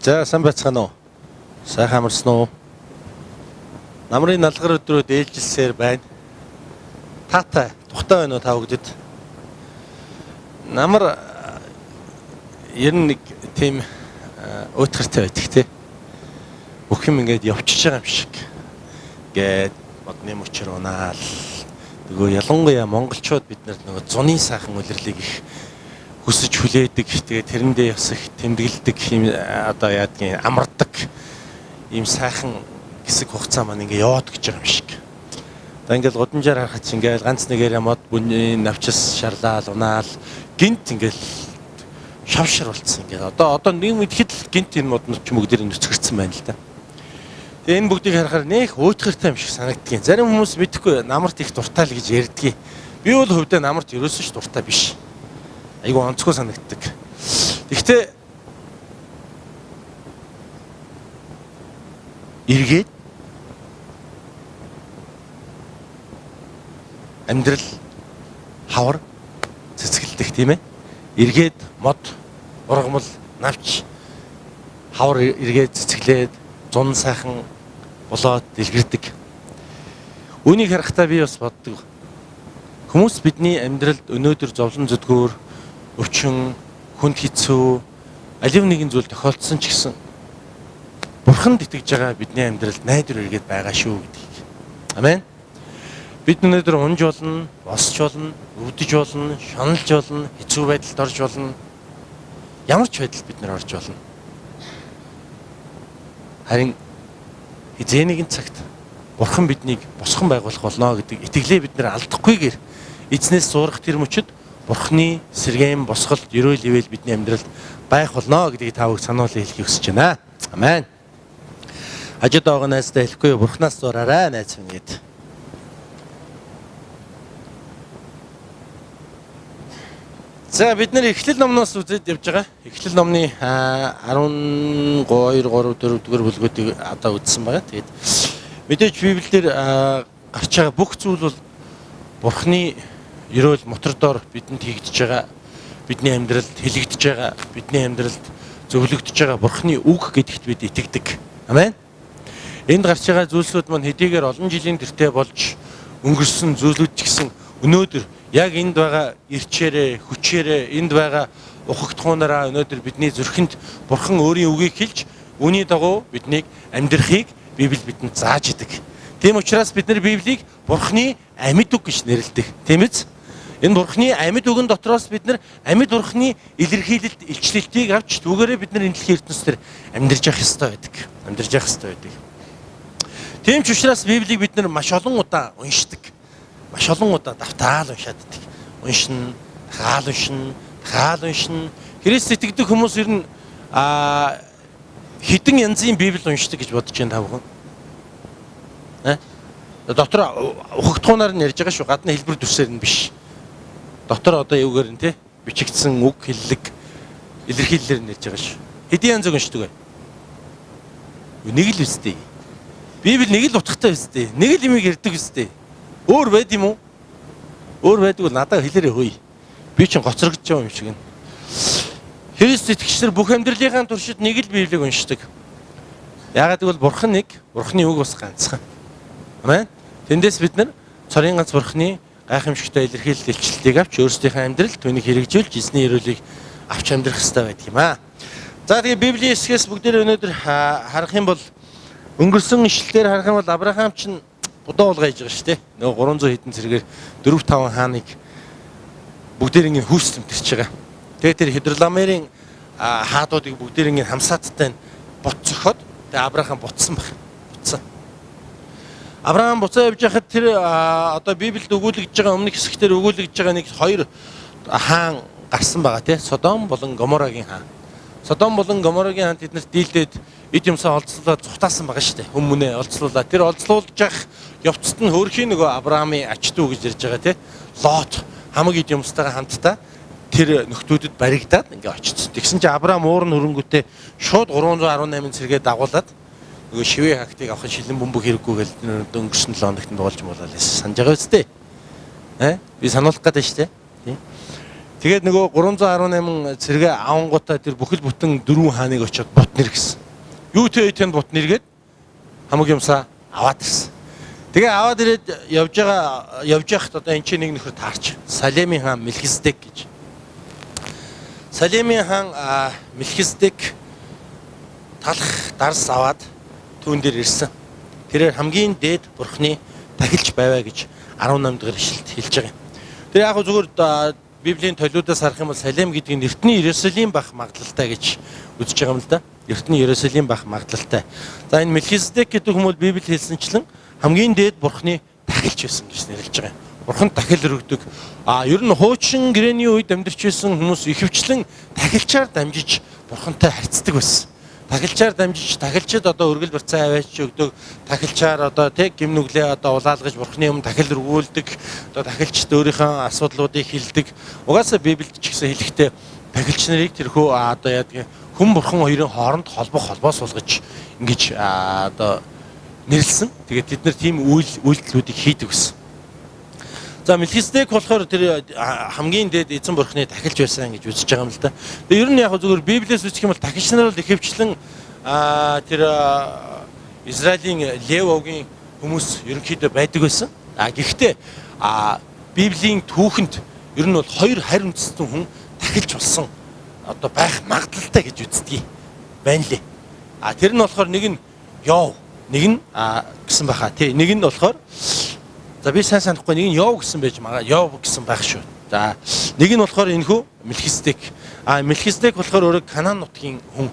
За сайн байцгаана уу? Сайхан амарсан уу? Намрын налгар өдрүүд ээлжилсээр байна. Таатай тухтай байна уу та бүгдэд? Намар ер нь нэг тийм уйтгартай байдаг те. Бүх юм ингээд явчихж байгаа юм шиг. Ингээд модны мөчөр унаал. Нөгөө ялангуяа монголчууд бид нөгөө зуны сайхан улирлыг их хүсэж хүлээдэг. Тэгээ тэрэндээ бас их тэмдэглэдэг юм одоо яадгийн амардаг ийм сайхан хэсэг хугацаа маань ингээ яваад гэж байгаа юм шиг. Одоо ингээл гудамжаар харахад ч ингээл ганц нэгээрээ мод бүний навчис шарлаал унаал гинт ингээл шавшир болцсон ингээл одоо нэг идэхэд л гинт энэ моднууд ч мөгдөр нөцгөрцөн байна л да. Тэгээ энэ бүгдийг харахаар нэх уйтгартай юм шиг санагддгийн. Зарим хүмүүс мэдэхгүй намарт их дуртай л гэж ярьдгийг. Би бол хувьдаа намарт ерөөсөө ч дуртай биш. Айгу онцгой санагддаг. Гэхдээ эргээд амьдрал хавар цэцгэлдэх тийм ээ. Эргээд мод ургамал навч хавар эргээд цэцгэлээд зун сайхан болоод дэлгэрдэг. Үүнийг харахтаа би бас боддог. Хүмүүс бидний амьдралд өнөөдөр зовлон зүдгүүр өвчин, хүнд хэцүү, алив нэгэн зүйл тохиолдсон ч гэсэн Бурханд итгэж байгаа бидний амьдралд найдвар эргээд байгаа шүү гэдгийг. Амен. Бид өнөөдөр унж болно, босч болно, өвдөж болно, шаналж болно, хэцүү байдалд орж болно. Ямар ч байдалд бид нар орж болно. Харин хизээ нэгэн цагт Бурхан биднийг босгон байгуулах болно гэдэг итгэлээ бид нар алдахгүйгээр эзнээс зурах тэр мөчөд Бурханы сэргээн босголт ерөөл ивэл бидний амьдралд байх болно гэдгийг та бүхэн сануулъя хэлхийг хүсэж байна. Амен. Хажууд байгаа найздаа хэлэхгүй Бурханаас зураарай найз минь гэд. За бид нэр Эхлэл номноос үзээд явж байгаа. Эхлэл номны 12, 3, 4 дугаар бүлгүүдийг одоо үзсэн байгаа. Тэгээд мэдээж Библиэлд гарч байгаа бүх зүйл бол Бурханы ерөөл мотордоор бидэнд хийгдэж байгаа, бидний амьдралд хэлэгдэж байгаа, бидний амьдралд зөвлөгдөж байгаа Бурханы үг гэдэгт бид итгэдэг. Амен. Энд гарч байгаа зүйлсүүд маань хэдийгээр олон жилийн тэртээ болж өнгөрсөн зүйлүүд ч гэсэн өнөөдөр яг энд байгаа ирчээрээ, хүчээрээ, энд байгаа ухагтхуунаараа өнөөдөр бидний зүрхэнд Бурхан өөрийн үгийг хэлж, үүний дагуу биднийг амьдрахыг Библи бидэнд зааж идэг. Тийм учраас бид нар Библийг Бурханы амьд үг гэж нэрлэдэг. Тийм биз? Энэ Бурханы амьд үгэн дотроос бид нар амьд Бурханы илэрхийлэлт, илчлэлтийг авч түүгээрээ бид нар энэ дэлхийн ертөнцийн амьдарч явах ёстой байдаг. Амьдарч явах ёстой байдаг. Тийм ч учраас Библийг бид нар маш олон удаа уншдаг. Маш олон удаа давтаал уншаад байдаг. Уншин, хаал уншин. Христ итгэдэг хүмүүс ер нь хэдэн янзын Библи уншдаг гэж бодож байна та бүхэн. Дотор ухагтхуунаар нь ярьж байгаа шүү. Гадны хэлбэр дүрсээр нь биш. Дотор одоо юугаар нь те бичигдсэн үг хэллэг илэрхийлэлээр нь ярьж байгаа шүү. Хэдийн янзыг уншдаг вэ? Нэг л үстэй. Библи нэг л утгатай үстэй. Нэг л юмыг ярьдаг үстэй. Өөр байд юм уу? Өөр байдаг бол надад хэлээрэй хөөе. Би чинь гоцрогдож байгаа юм шиг нь. Христ итгэгчдэр бүх амьдралынхаа туршид нэг л Библийг уншдаг. Яагаад гэвэл Бурхан нэг, Бурханы үг бас ганцхан. Амен. Тэндээс бид нар цорын ганц Бурханы гайхамшигтай илэрхийлэл илчлэлтийг авч өөрсдийнхөө амьдралд түүнийг хэрэгжүүлж эзний өрөөлийг авч амьдрах хэрэгтэй байдаг юм аа. За тэгээ Библийн хэсгээс бүгдээр өнөөдөр харах юм бол өнгөрсөн ишлэлээр харах юм бол Авраам чинь будаа уулгаж байгаа шүү дээ. Нөгөө 300 хэдэн цэргээр 4-5 хааныг бүгдээр ингэ хүүс тэмтэрч байгаа. Тэгээ тэр Хидроламерийн хаадуудыг бүгдээр ингэ хамсааттай боцоход тэгээ Авраам буцсан баг. Буцсан. Авраам буцаа явж байхад тэр одоо Библиэд өгүүлэгдэж байгаа өмнөх хэсэгтэр өгүүлэгдэж байгаа нэг хоёр хаан гарсан байгаа тий. Содом болон Гоморагийн хаан. Содом болон Гоморагийн хаан тэднэрт дийлдээд эд юмсаа олзлуулаад зүхтаасан байгаа шүү дээ. Хүмүүнээ олзлуулаад тэр олзлуулж явах явцад нь хөрхийн нөгөө Авраамын ач дүү гэж ярьж байгаа тий. Лот хамаг эд юмстайгаа хамтдаа тэр нөхдүүдэд баригдаад ингээ очсон. Тэгсэн чинь Авраам уурн хөрөнгөтэй шууд 318 цэргээ дагуулад нөгөө шивээ хактыг авах шилэн бөмбөг хэрэггүй гэж өнгөрсөн 7 хоногт дуулж муулаад санаж байгаа үстэй. Би сануулах гэдэг шүү дээ. Тэгээд нөгөө 318 цэргээ авангуудаа тэр бүхэл бүтэн 4 хааныг очиод бут нэр гэсэн. Юу тэр тэнд бут нэргээд хамаг юмсаа аваад ирсэн. Тэгээ аваад ирээд явж байхад одоо энэ чинь нэг нөхөр таарч. Салемийн хаан Мелхиседек гэж. Салемийн хаан Мелхиседек талах дарс аваад түүн дээр ирсэн. Тэрээр хамгийн дээд бурхны тахилч байваа гэж 18 дахь ишлэлд хэлж байгаа юм. Тэр яг зүгээр Библийн толиудаас харах юм бол Салем гэдэг нь эртний Иерусалим бах магадлалтай гэж үзэж байгаа юм л да. Эртний Иерусалим бах магадлалтай. За энэ Мелхиседек гэдэг хүмүүс Библи хэлсэнчлэн хамгийн дээд бурхны тахилч байсан гэж нэрлэж байгаа юм. Бурхан тахил өргөдөг. Ер нь хуучин гэрээний үед амьдарч байсан хүмүүс ихэвчлэн тахилчаар дамжиж бурхантай харьцдаг байсан. Тахилчаар дамжиж тахилчид одоо өргөл барьцаа аваач өгдөг. Тахилчаар одоо тэг гимнүглээ одоо улаалгаж бурхны өмнө тахил өргүүлдэг. Одоо тахилчид өөрийнхөө асуудлуудыг хэлдэг. Угаасаа Библиэд ч гэсэн хэлэхдээ тахилч нарыг тэрхүү одоо яадаг хүн бурхан хоёрын хооронд холбоо суулгаж ингэж одоо нэрлсэн. Тэгээд тэд нар тийм үйлдэлүүдийг хийдэг гэсэн. За Мелхиседек болохоор тэр хамгийн дээд эзэн бурхны тахилч байсан гэж үзэж байгаа юм л да. Тэгээ ер нь яг зүгээр Библиэс үзэх юм бол тахилч нар бол ихэвчлэн тэр Израилийн Левогийн хүмүүс ерөнхийдөө байдаг байсан. Гэхдээ Библийн түүхэнд ер нь бол хоёр харь үндэстэн хүн тахилч болсон одоо байх магадлалтай гэж үздэг байна лээ. Тэр нь болохоор нэг нь Йов, нэг нь гэсэн баха тий. Нэг нь болохоор за би сайн санахгүй нэг нь Йов гэсэн байж байгаа. Йов гэсэн байх шүү. За нэг нь болохоор энэхүү Мелхиседек. Мелхиседек болохоор өөрөө Канаан нутгийн хүн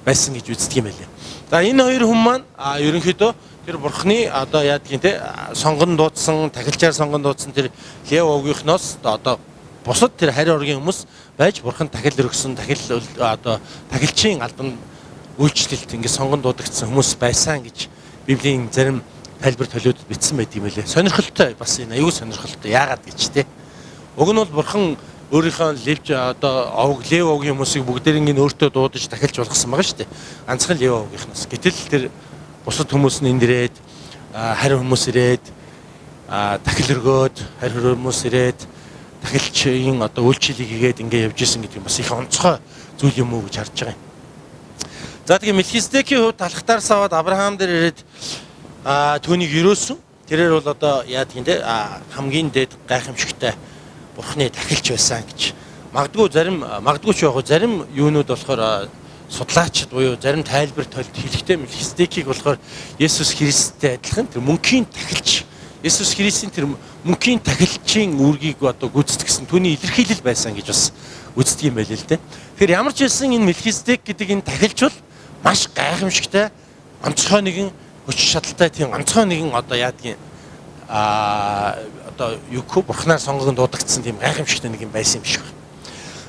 байсан гэж үздэг юм байлээ. За энэ хоёр хүн маань ерөнхийдөө тэр бурхны одоо яадгийн те сонгон дуудсан, тахилчаар сонгон дуудсан тэр Левовгийнхноос одоо бусад тэр харь оргийн хүмүүс байж бурхан тахил өргөсөн, одоо тахилчийн албан үйлчлэлт ингэ сонгон дуудагдсан хүмүүс байсан гэж Библийн зарим тайлбар толиудад бичсэн байт юм лээ. Сонирхолтой бас энэ аюул сонирхолтой. Яагаад гэж те. Уг нь бол бурхан өөрийнхөө левч одоо Левогийн хүмүүсийг бүгдээрийг нь өөртөө дуудаж тахилч болгосон байгаа шүү дээ. Ганцхан Левогийнхноос. Гэтэл тэр бусад хүмүүс нь эндэрээд харь хүмүүс ирээд тахил өргөөд харь хүмүүс ирээд тахилчийн одоо үйлчлэлийг хийгээд ингэ явж исэн гэдэг юм бас их онцгой зүйл юм уу гэж харж байгаа юм. За тэгээ Мелхиседекийн хувьд талхтаарс аваад Авраам дээр ирээд түүнийг өрөөсөн. Тэрээр бол одоо яадгийн те хамгийн дээд гайхамшигтай бурхны тахилч байсан гэж. Магадгүй ч яг зарим юунууд болохоор судлаачид буюу зарим тайлбар толд хэлэхдээ Мелхиседекийг болохоор Есүс Христтэй адилхан тэр мөнхийн тахилч, Есүс Христийн тэр мөнхийн тахилчийн үүргийг одоо гүйцэтгэсэн түүний илэрхийлэл байсан гэж бас үздэг юм байл л дээ. Тэгэхээр ямар ч хэлсэн энэ Мелхиседек гэдэг энэ тахилч бол маш гайхамшигтай онцгой нэгэн хүч чадалтай тийм онцгой нэгэн одоо яадгийн одоо юуко бурхнаар сонгон дуудагдсан тийм гайхамшигтай нэг юм байсан юм шиг байна.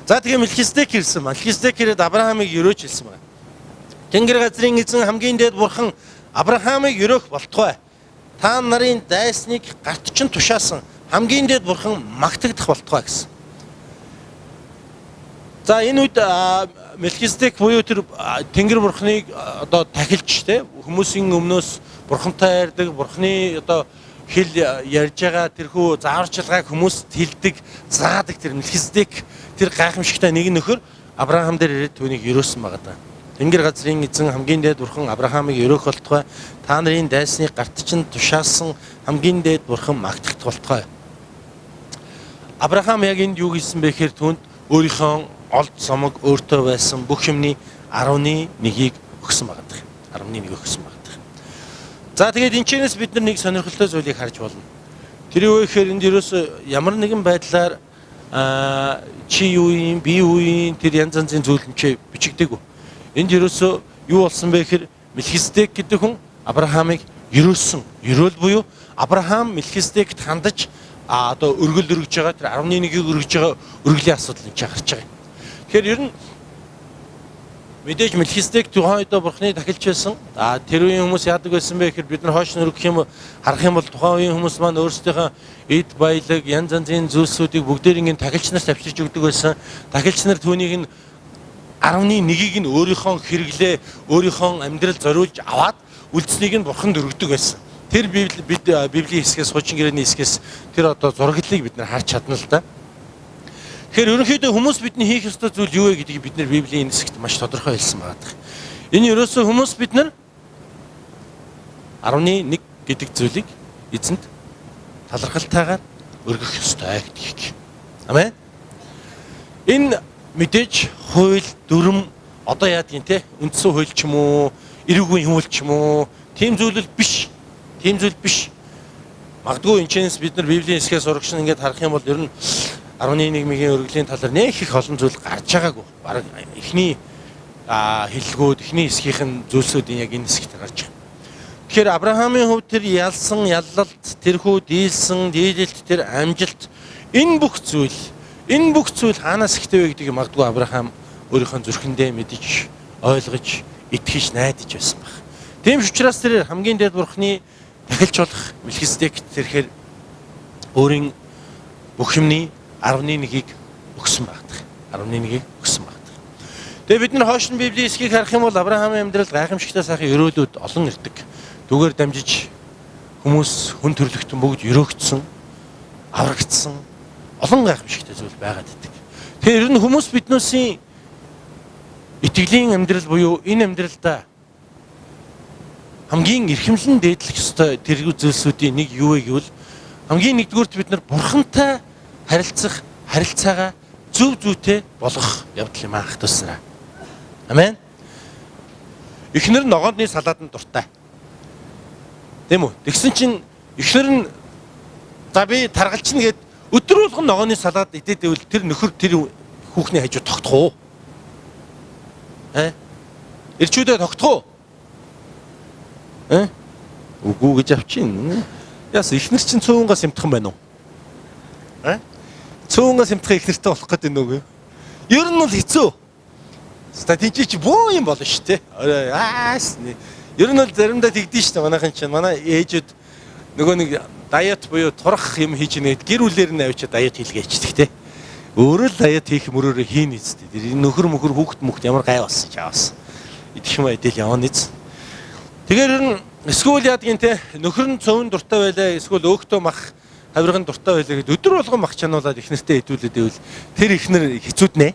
За тэгээ Мелхиседек ирсэн. Мелхиседек ирээд Авраамыг өрөөж хэлсэн байна. Тэнгэр газрын эзэн хамгийн дээд бурхан Авраамыг өрөөх болтугай. Та нарын дайсныг гарт чин тушаасан хамгийн дээд бурхан магтагдах болтугай гэсэн. За энэ үед Мелхиседек буюу тэр Тэнгэр бурхныг одоо тахилч те хүмүүсийн өмнөөс бурхантай ярьдаг, бурхны одоо хэл ярьж байгаа тэрхүү зааварчилгааг хүмүүст хэлдэг, заадаг тэр Мелхиседек тэр гайхамшигтай нэг нөхөр Авраам дээр ирээд түүнийг өрөөсөн байгаа даа. Тэнгэр газрын эзэн хамгийн дээд бурхан Авраамыг өрөөх болтугай. Та нарын дайсныг гарт чин тушаасан хамгийн дээд бурхан магтагдах болтугай. Авраам яг энд юу гэсэн бэ гэхээр түүнд өөрийнхөө олд цомог өөртөө байсан бүх юмны 11-ийг өгсөн байгаа даа. 11-ийг өгсөн байгаа даа. За тэгээд энэ чэнэс бид нар нэг сонирхолтой зүйлийг харж болно. Тэр юу гэхээр энд ерөөсө ямар нэгэн байдлаар чи юу юм, би юу юм тэр янз янзын зүйлэмчээ бичигдээгүй. Энд ерөөсө юу болсон бэ гэхээр Мелхиседек гэдэг хүн Авраамыг өрөөсөн. Өрөөл буюу Авраам Мелхиседект хандаж одоо өргөл өргөж байгаа тэр 11-ийг өргөж байгаа өргөлийн асуудал энэ гарч байгаа юм. Тэгэхээр ер нь мэдээж Мелхиседек тухайн үед бурхны тахилч байсан. Тэр үеийн хүмүүс яадаг байсан бэ гэхээр бид нар хойш нь өргөх юм харах юм бол тухайн үеийн хүмүүс маань өөрсдийнхөө эд баялаг янз янзын зүйлсүүдийг бүгдээр ингэ тахилч нарт авчирч өгдөг байсан. Тахилч нар түүнийг нь 11-ийг нь өөрийнхөө хэрэглээ, өөрийнхөө амьдрал зориулж аваад үлдсэнийг нь бурханд өргөдөг байсан. Тэр Библийн хэсгээс, хуучин гэрээний хэсгээс тэр одоо зураглалыг бид нар харж чадна л да. Тэгэхээр ерөнхийдөө хүмүүс бидний хийх ёстой зүйл юу вэ гэдгийг бид нэр Библийн энэ хэсэгт маш тодорхой хэлсэн байгаа. Энэ ерөөсөө хүмүүс бид нар 11 гэдэг зүйлийг эзэнд талархалтайгаар өргөх ёстой гэдгийг. Амен. Энэ мэдээж хууль, дүрм одоо яадгийн те үндсэн хууль ч юм уу, эрүүгийн хууль ч юм уу, тийм зүйл биш. Тийм зүйл биш. Магадгүй энэчнээс бид нар Библийн хэсгээс сурагч нь ингээд харах юм бол ер нь 11-ийн өргөлийн талаар нэг их олон зүйл гарч байгаагүй. Бараг эхний хэллэгүүд, эхний хэсгийнхэн зүйлсүүдийн яг энэ хэсэгт гарч байгаа. Тэгэхээр Авраамийн хувьд тэр ялсан, яллалт, тэрхүү дийлсэн, дийлэлт, тэр амжилт энэ бүх зүйл хаанаас ихтэй вэ гэдгийг магадгүй Авраам өөрийнхөө зүрхэндээ мэдэж, ойлгож, итгэж, найдаж байсан баг. Тийм ч учраас тэр хамгийн дээд Бурхны дахилж болох Мелхиседек тэрхээр өөрийн бүх юмны 11-ийг өгсөн байдаг. 11-ийг өгсөн байдаг. Тэгээ бид нар хойш нь Библийн хэсгийг харах юм бол Авраамийн амьдрал гайхамшигтай сайхан өрөөлүүд олон ирдэг. Түгээр дамжиж хүмүүс хүн төрлөختөн бүгд өрөөгдсөн, аврагдсан олон гайхамшигтай зүйл байгаад байдаг. Тэгэхээр ер нь хүмүүс биднээсийн итгэлийн амьдрал буюу энэ амьдралдаа хамгийн эрхэмлэн дээдлэх ёстой тэр зүйлсүүдийн нэг юу вэ гэвэл хамгийн нэгдүгüүрт бид нар Бурхантай харилцах харилцаагаа зөв зүйтэй болгох явдал юм аах тусраа. Амен. Эхнэр нь ногооны салаатанд дуртай. Тийм үү? Тэгсэн чинь эхнэр нь за би таргалчна гэд өдөр болгон ногооны салаад идээд ивэл тэр нөхөр тэр хүүхний хажуу тогтох уу? Ирчүүдээ тогтох уу? Үгүй гэж авчин. Яс эхнэр чинь цөөнгөөс юмтхан байна уу? Цөөнгөөс юмтхан эхнэртэй болох гэдэг нүг. Ер нь бол хэцүү. Статистик боо юм болно шүү дээ. Ер нь бол заримдаа тэгдэж шүү дээ. Манайхан чинь манай ээжүүд нөгөө нэг дайет буюу турах юм хийж нэгэд гэр бүлээр нь авчиад дайет хийлгээчдэг те. Өөрөө л дайет хийх мөрөөрөө хийн эцтэй. Тэр нөхөр хүүхд ямар гай болсон ч авсан. Идэх юм идэл явна эз. Тэгэхээр ер нь эсвэл яадгийн те нөхөр нь цөөн дуртай байлаа эсвэл өөхтөө мах хавирган дуртай байлаа гэд өдөр болгон мах чануулаад ихнэртэй хэдүүлээд ивэл тэр ихнэр хэцүүднэ.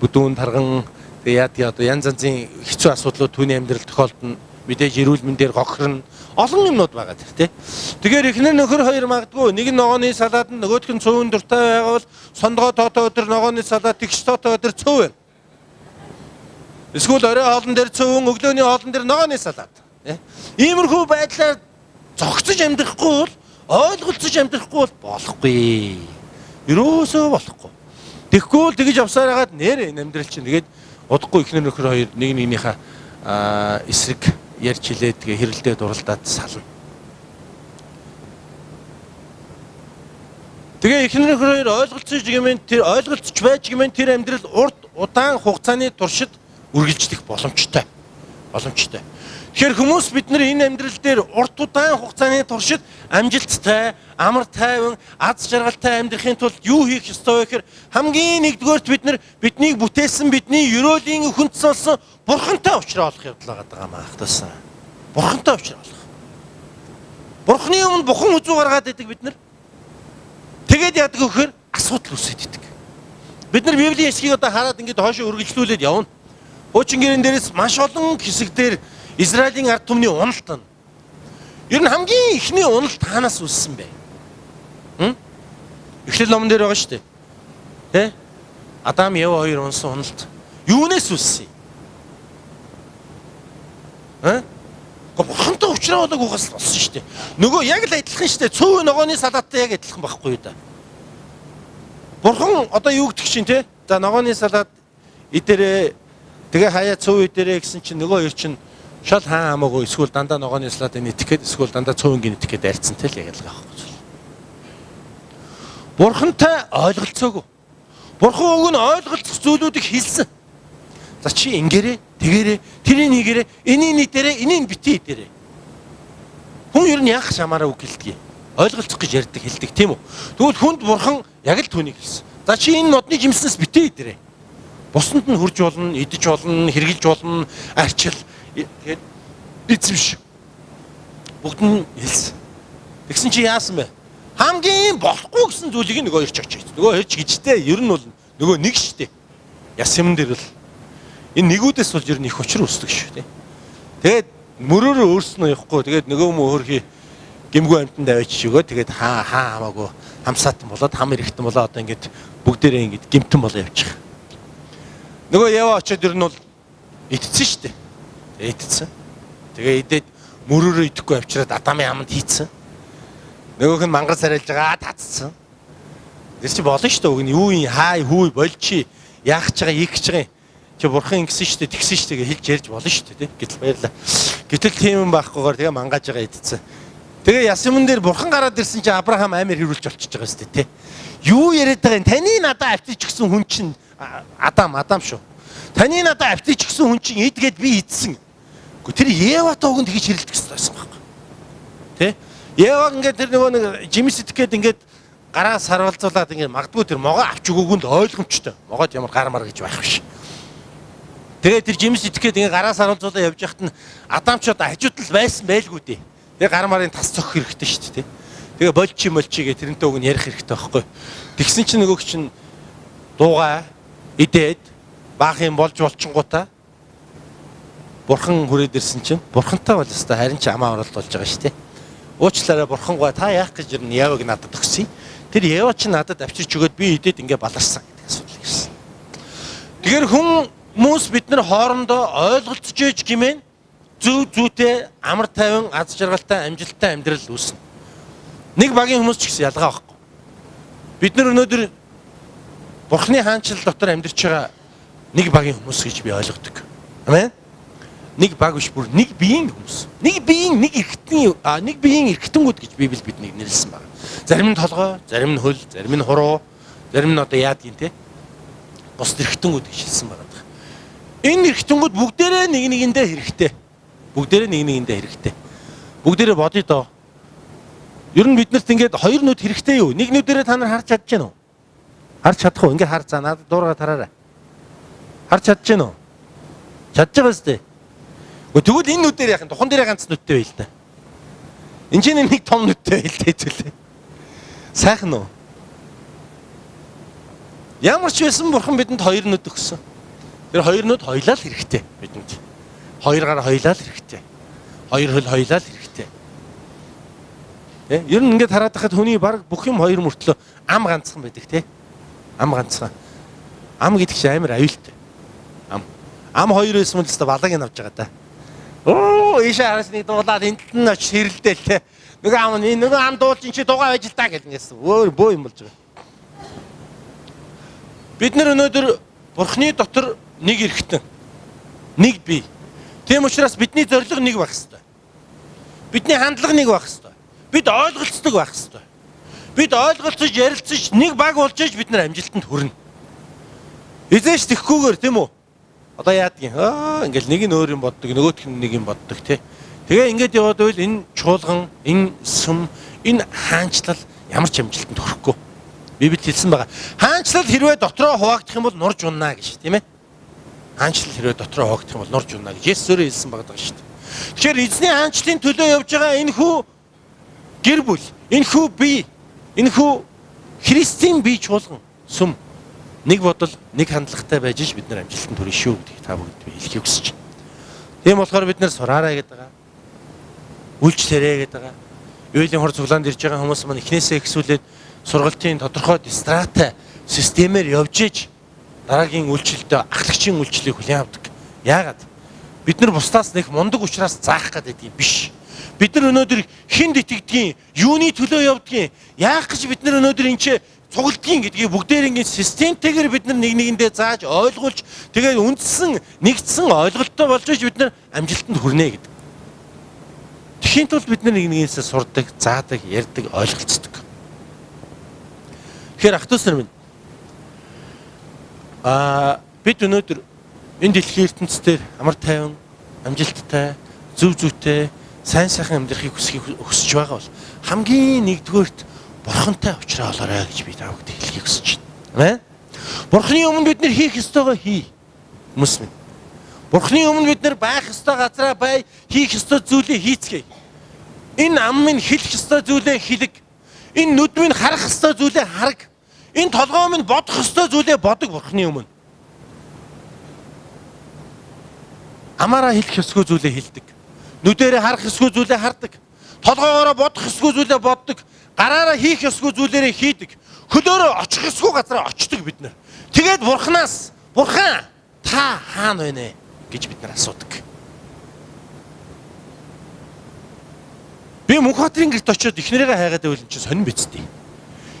Бүдүүн тарган яад одоо янз янзын хэцүү асуудлууд түүний амьдрал тохиолдно. Мэдээж эрүүл мэндээр гохирно. Олон юмнууд байгаа тэр тий. Тэгэхээр эхнэр нөхөр хоёр магадгүй нэг нь ногооны салаад нь нөгөөх нь цөөн дуртай байгаа бол сондгоо тоотоо өдөр ногооны салаад тэгш тоотоо өдөр цөв байна. Эсвэл орой хоолн дээр цөөн өглөөний хоолн дээр ногооны салаад. Иймэрхүү байдлаар зогсож амьдрахгүй бол ойлголцож амьдрахгүй бол болохгүй. Ерөөсөө болохгүй. Тэгэхгүй л тэгж авсаар хагаад нэр энэ амьдрал чинь тэгээд удахгүй эхнэр нөхөр хоёр нэг нэгнийхээ эсрэг ярьж хилээд тэгээ хэрэлдээ дуралдаад сална. Тэгээ эхнэр нөхөр хоёр ойлголцож гэмээр тэр ойлголцож байж гэмээр тэр амьдрал урт удаан хугацааны туршид үргэлжлэх боломжтой. Тэгэхээр хүмүүс бид нар энэ амьдрал дээр урт удаан хугацааны туршид амжилттай, амар тайван, аз жаргалтай амьдрахын тулд юу хийх ёстой вэ гэхээр хамгийн нэгдүгээрт бид нар биднийг бүтээсэн бидний ерөөлийн өхөнц болсон Бурхантай уулзраа олох явдал байгаа маа хтасан. Бурхантай уулзраа олох. Бурханы өмнө бухан үзүү гаргаад идэг бид нар. Тэгээд яадаг вөхөр асуудал үүсээд идэг. Бид нар Библийн хэсгийг одоо хараад ингээд хоошоо үргэлжлүүлээд явна. Хуучин гэрэн дээрээс маш олон хэсэг дээр Израилийн ард түмний уналт нь. Ер нь хамгийн ихний уналт хаанаас үүссэн бэ? Эхлэл номон дээр байгаа шүү дээ. Тэ? Адам, Ева хоёр унсан уналт. Юунаас үүссэн? Бурхантай уулзраа олоогоос болсон шүү дээ. Нөгөө яг л адилхан шүү дээ. Цөөн ногооны салааттай яг адилхан байхгүй юу да. Бурхан одоо юу гэдэг чинь те? За ногооны салаат идэрээ тэгээ хаяа цөөн идэрээ гэсэн чинь нөгөө хоёр чинь шал хаан хамаагүй эсвэл дандаа ногооны салаатыг нэтэх гээд эсвэл дандаа цөөнгийн нэтэх гээд арьцсан тэл яг л байгаа. Бурхантай ойлголцоогүй. Бурхан уг нь ойлголцох зүйлүүдийг хэлсэн. За чи ингээрээ, тэгээрээ, тэрийг хийгээрээ, энийг нийтээрээ, энийг битээ идээрээ. Хүн ер нь яг шамаараа үг хэлдэг. Ойлголцох гэж ярьдаг, хэлдэг тийм үү? Тэгвэл хүнд бурхан яг л түүнийг хэлсэн. За чи энэ нодны жимснээс битээ идээрээ. Бусанд нь хурж болно, идэж болно, хэрглэж болно, арчил. Тэгээд эзэмш. Бүгд нь хэлсэн. Тэгсэн чи яасан бэ? Хамгийн болохгүй гэсэн зүйлийг нөгөө ирж очиж. Нөгөө ирж гिचтэй ер нь бол нөгөө нэг штэ. Яс юм дээр бол энэ нэгүүдээс бол ер нь их учир үүсдэг шүү дээ. Тэгээд мөрөөрөө өөрснөө явахгүй. Тэгээд нөгөө мөөрхий гимгүү амтанд авчиж өгөө. Тэгээд хаа хамаагүй хамсаатан болоод хам эрэхтэн болоо одоо ингээд бүгдээрээ ингээд гимтэн болоо явчих. Нөгөө яваа очиод ер нь бол идсэн штэ. Идсэн. Тэгээ идээд мөрөөрөө идэхгүй авчираад Адамын аманд хийцэн. Нөгөөх нь мангар сарайлж байгаа татцсан. Тэр чи болно шүү дээ. Уг нь юу юм хаа хүү болчи яах ч байгаа ийх ч байгаа. Чи бурхан ингэсэн шүү дээ тэгсэн шүү дээ гэж хэлж ярьж болно шүү дээ. Гэтэл баярлаа. Гэтэл тийм юм байхгүйгээр тэгээ мангаж байгаа идсэн. Тэгээ яс юмн дээр бурхан гараад ирсэн чи Авраам амир хэрүүлж болчихж байгаа шүү дээ. Юу яриад байгаа юм? Таны надад авчиж гисэн хүн чинь Адам шүү. Таны надад авчиж гисэн хүн чинь идгээд би идсэн. Тэр Еватай уг нь тэгж хэрэлдэх гэсэн байсан байхгүй. Тэ? Еваг ингээд тэр нөгөө нэг жимс итгэхэд ингээд гараа сарвалзуулаад ингээд магадгүй тэр могоо авч өгөөг нь ойлгомжтой. Могоод ямар гармаар гэж байх биш. Тэгээд тэр жимс итгэхэд ингээд гараа сарвалзуулаад явж яхад нь Адам ч одоо хажуудал байсан байлгүй дээ. Тэгээ гармарын тас цохих хэрэгтэй шүү дээ. Тэгээ болчи гэ тэрнтэй уг нь ярих хэрэгтэй байхгүй. Тэгсэн чинь нөгөөг чинь дуугаа идээд баах юм болж болчингуудаа бурхан хүрээд ирсэн чинь бурхантай бол өстой харин ч амаа оролт болж байгаа шүү дээ. Уучлаарай бурхангаа та яах гэж ирнэ Еваг надад өгсөн. Тэр Ева ч надад авчирч өгөөд би идээд ингээ баларсан гэдэг асуудал ирсэн. Тэгэхээр хүмүүс бид нар хоорондоо ойлголцож ээж гэмээн зөв зүйтэй амар тайван аз жаргалтай амжилттай амьдрал үүснэ. Нэг багийн хүмүүс ч гэсэн ялгаа байхгүй. Бид нар өнөөдөр бурхны хаанчлал дотор амьдарч байгаа нэг багийн хүмүүс гэж би ойлгодог. Амен. Нэг баг биш бүр нэг биеийн хүмүүс. Нэг биеийн нэг эргэтэнгүүд гэж Библи биднийг нэрлсэн байна. Зарим нь толгой, зарим нь хөл, зарим нь хуруу, зарим нь одоо яад юм те. Бус эргэтэнгүүд гэж хэлсэн байна. Энэ эргэтэнгүүд бүгдээрээ нэг нэгэндээ хэрэгтэй. Бүгдээрээ нэг нэгэндээ хэрэгтэй. Бүгдээрээ бодъё доо. Ер нь биднэрт ингээд хоёр нүд хэрэгтэй юу? Нэг нүдээрээ та нар харж чадж гэнэ үү? Харж чадах уу? Ингээд харж за надад дуурайгаа тараарай. Харж чадж гэнэ үү? Чадж байгаа сте. Тэгвэл энэ нүдээр яах юм? Тухан дээрээ ганц нүдтэй байл та. Энд чинь нэг том нүдтэй байл та хэвчээ. Сайхан уу? Ямар ч байсан бурхан бидэнд хоёр нүд өгсөн. Тэр хоёр нүд хоёлаа л хэрэгтэй бидэнд. Хоёр гар хоёлаа л хэрэгтэй. Хоёр хөл хоёлаа л хэрэгтэй. Ер нь ингээд хараад байхад хүний баг бүх юм хоёр мөртлөө ам ганцхан байдаг те. Ам ганцхан. Ам гэдэг чинь амар аюултай. Ам хоёр байсан бол өстой балаг нь авч байгаа та. Оо ийшээ хараас нэг дуулаад энд нь очиж хэрэлдээл те. Нөгөө ам дуулж ин чи дугаа байж л та гэл нэсэн. Өөр бөө юм болж байгаа. Бид нар өнөөдөр бурхны дотор нэг эрхтэн. Нэг бие. Тийм учраас бидний зорилго нэг байх ёстой. Бидний хандлага нэг байх ёстой. Бид ойлголцдог байх ёстой. Бид ойлголцож ярилцаж нэг баг болж иж бид нар амжилтанд хүрнэ. Эзэж тэхгүйгээр тийм үү? Одоо яадгийн ингээл нэг нь өөр юм боддог, нөгөөх нь нэг юм боддог тий. Тэгээ ингээд яваад байвал энэ чуулган, энэ сүм, энэ хаанчлал ямар ч амжилтанд хүрэхгүй. Библи хэлсэн байгаа. Хаанчлал хэрвээ дотроо хуваагдах юм бол нурж унана гэж тийм ээ. Хаанчлал хэрвээ дотроо хуваагдах юм бол нурж унана гэж Есүс өөрөө хэлсэн байгаа шүү дээ. Тэгэхээр эзний хаанчлалын төлөө явж байгаа энэ хүү гэр бүл, энэ хүү бие, энэ хүү Христийн бие чуулган, сүм нэг бодол, нэг хандлагатай байж иж бид нар амжилтанд хүрэх шүү гэдгийг та бүгд би хэлхийг хүсэж байна. Тийм болохоор бид нар сураарай гэдэг байгаа. Үйлчлээрэй гэдэг байгаа. Юулийн хор цуглаанд ирж байгаа хүмүүс маань эхнээсээ ихсүүлээд сургалтын тодорхой дистратай системээр явж иж дараагийн үйлчлэлдээ ахлагчийн үйлчлэлийг хүлээн авдаг. Яагаад? Бид нар бусдаас нэг мундаг учраас заах гэдэг юм биш. Бид нар өнөөдөр хүнд итгэдгийн, юуны төлөө явдгийн, яах гэж бид нар өнөөдөр энэ ч цугладгийн гэдгийг бүгдээр ингэ системтэйгээр бид нар нэг нэгэндээ зааж ойлгуулж тэгээд үндсэн нэгдсэн ойлголттой болж бид нар амжилтанд хүрнэ гэдэг. Тэхийн тулд бид нар нэг нэгнээсээ сурдаг, заадаг, ярьдаг, ойлголцдог. Тэгэхээр ах トゥ уус нар минь бид өнөөдөр энэ дэлхийн ертөнцийн амар тайван, амжилттай, зөв зүйтэй, сайн сайхан амьдрахыг хүсэж байгаа бол хамгийн нэгдүгээрт бурхантай уулзраа олоорой гэж би та бүхэнд хэлхийг хүсэж байна. Амен. Бурхны өмнө бид нар хийх ёстойгоо хий. Хүмүүс минь. Бурхны өмнө бид нар байх ёстой газараа бай, хийх ёстой зүйлээ хийцгээе. Энэ ам минь хэлэх ёстой зүйлээ хэлэг. Энэ нүд минь харах ёстой зүйлээ хараг. Энэ толгой минь бодох ёстой зүйлээ бодог Бурхны өмнө. Амаараа хэлэх ёсгүй зүйлээ хэлдэг. Нүдээрээ харах ёсгүй зүйлээ хардаг. Толгоогоороо бодох ёсгүй зүйлээ боддог. Гараараа хийх ёсгүй зүйлээрээ хийдэг. Хөлөөрөө очих ёсгүй газараа очдог бид нар. Тэгээд Бурханаас Бурхан та хаана байна гэж бид нар асуудаг. Би Мөнхбаатарын гэрт очиод эхнэрийгээ хайгаад байвал чи сонин бицтэй.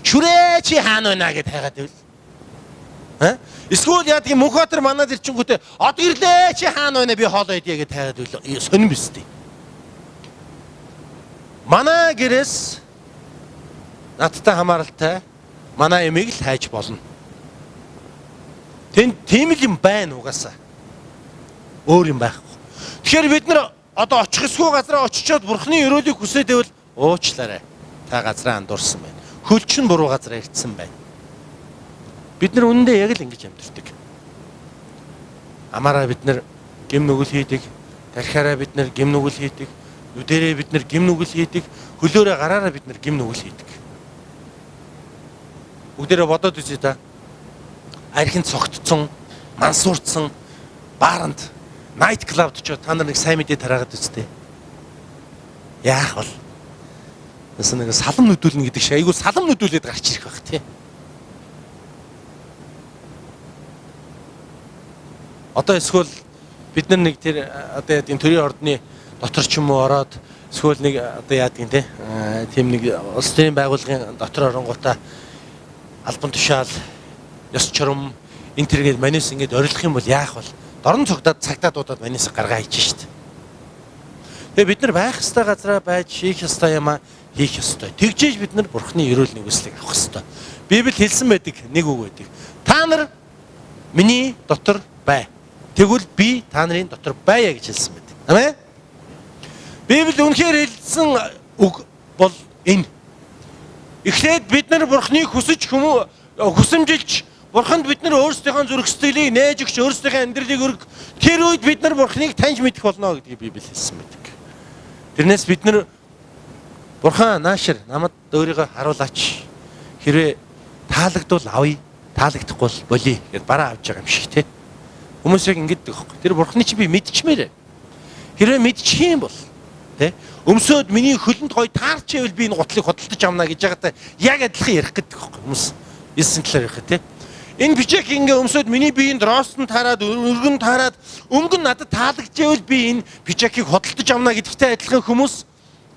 Шүрээ чи хаана байна гэд хайгаад байвал. Эсвэл яадаг юм Мөнхбаатар манад ирчингүүтээ од ирлээ чи хаана байна би хоолоо идье гэд хайгаад байвал сонин бицтэй. Манай гэрээс надтай хамааралтай манай эмийг л хайж болно. Тийм л юм байна угаасаа. Өөр юм байхгүй. Тэгэхээр бид нар одоо очих ёсгүй газараа очичоод Бурхны өрөөлийг хүсээд байвал уучлаарай. Та газраа андуурсан байна. Хөлч нь буруу газараа ирсэн байна. Бид нар үнэндээ яг л ингэж амьдэрдэг. Амаараа бид нар гим нүгэл хийдэг. Тархиараа бид нар гим нүгэл хийдэг. Нүдэрээ бид нар гим нүгэл хийдэг. Хөлөөрөө гараараа бид нар гим нүгэл хийдэг. Бүгдээрээ бодоод үзье та. Архинд цогтцсон, мансуурцсан, бааранд, найт клабд ч та нар нэг сайн мэдээ тараагаад үзтээ. Яах вэ? Нэс нэг салам нүдүүлнэ гэдэг шиг айгүй салам нүдүүлээд гарч ирэх байх тий. Одоо эсвэл бид нар нэг тэр одоо яа тийм төрийн ордны дотор ч юм уу ороод эсвэл нэг одоо яадаг юм те тийм нэг улс төрийн байгууллагын дотор оронгуудаа албан тушаал ёс чором энэ төргээд манис ингэж орилох юм бол яах вэ? Дорн цогдаад цагтаа дуудаад манис гаргаа хийж шít. Тэгээ бид нар байх ёстой газараа байж хийх ёстой юм а хийх ёстой. Тэгжээж бид нар Бурхны өрөөл нэгүслийг авах ёстой. Библи хэлсэн байдаг нэг үг байдаг. Та нар миний дотор бай. Тэгвэл би та нарын дотор байя гэж хэлсэн байдаг. Амин. Библи үнэхээр хэлсэн үг бол энэ. Эхлээд бид нар Бурхныг хүсэмжилж Бурханд бид нар өөрсдийнхөө зүрх сэтгэлийг нээж өгч өөрсдийнхөө амьдралыг өрг тэр үед бид нар Бурхныг таньж мэдэх болно гэдгийг Библи хэлсэн байдаг. Тэрнээс бид нар Бурхан наашир намайг өөрийгөө харуулаач. Хэрвээ таалагдвал авъя, таалагдахгүй бол болиё гэд бараа авч байгаа юм шиг тий. Хүмүүс яг ингэдэг байхгүй. Тэр Бурхны чи би мэдчихмээрээ. Хэрвээ мэдчих юм бол тий өмсөд миний хөлөнд гоё таарч ивэл би энэ гутлыг хөдөлтөж амна гэж байгаатай яг адилхан ярих гэдэг байхгүй. Хүмүүс хэлсэн талаар ярих тий. Энэ бичиг ингээ өмсөд миний биеинд ростон таарад өргөн таарад өнгөн надад таалагдчихвэл би энэ бичгийг хөдөлтөж амна гэдэгтэй адилхан хүмүүс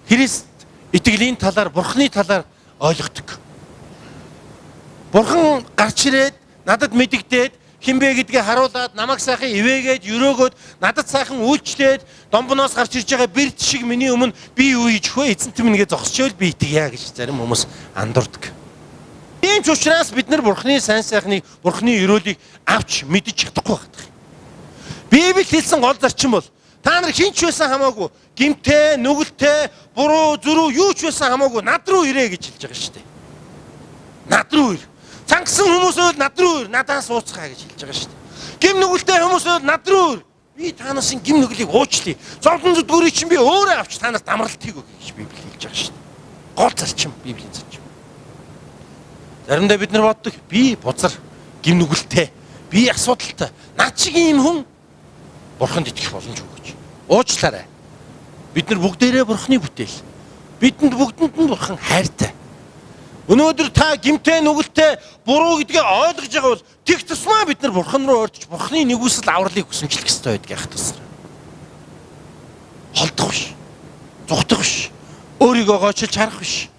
Христ итгэлийн талаар Бурхны талаар ойлгодог. Бурхан гарч ирээд надад мэдэгдээд хинбэ гэдгийг харуулад намайг сайхан ивээгээд өрөөгөөд надад сайхан үйлчлээд домбоноос гарч ирж байгаа бэрд шиг миний өмнө би юу хийж хөө эзэнт минь гэж зогсчихвол би итгэя гэж зарим хүмүүс андуурдаг. Тийм ч учраас бид нар Бурхны сайн сайхныг Бурхны өрөөлийг авч мэдэж чадахгүй байдаг. Библи хэлсэн гол зарчим бол та нар хинч байсан хамаагүй гимтэй, нүгэлтэй, буруу, зүрүү юу ч байсан хамаагүй над руу ирээ гэж хэлж байгаа шүү дээ. Над руу ир. Цангасан хүмүүс бол над руу ир, надаас ууцгаа гэж хэлж байгаа шүү дээ. Гим нүгэлтэй хүмүүс бол над руу ир. Би танасын гим нүглийг уучлая. Зовлон зүдгүүрийг чинь би өөрөө авч танаас дамралтыг өгье гэж Библи хэлж байгаа шүү дээ. Гол зарчим Библийн зарчим. Заримдаа бид нар боддог би бузар, гим нүгэлтэй, би асуудалтай. Над шиг ийм хүн Бурханд итгэх боломжгүй гэж. Уучлаарай. Бид нар бүгдээрээ Бурхны бүтээл. Бидэнд бүгдэнд нь Бурхан хайртай. Өнөөдөр та гимтэй нүгэлтэй буруу гэдгээ ойлгож байгаа бол тэг тусмаа бид нар Бурхан руу орж Бурхны нэгүсэл авралыг хүсэмжлэх ёстой байдаг яах тусраа. Холдох биш. Зүгтэх биш. Өөрийгөө гойчилж харах биш.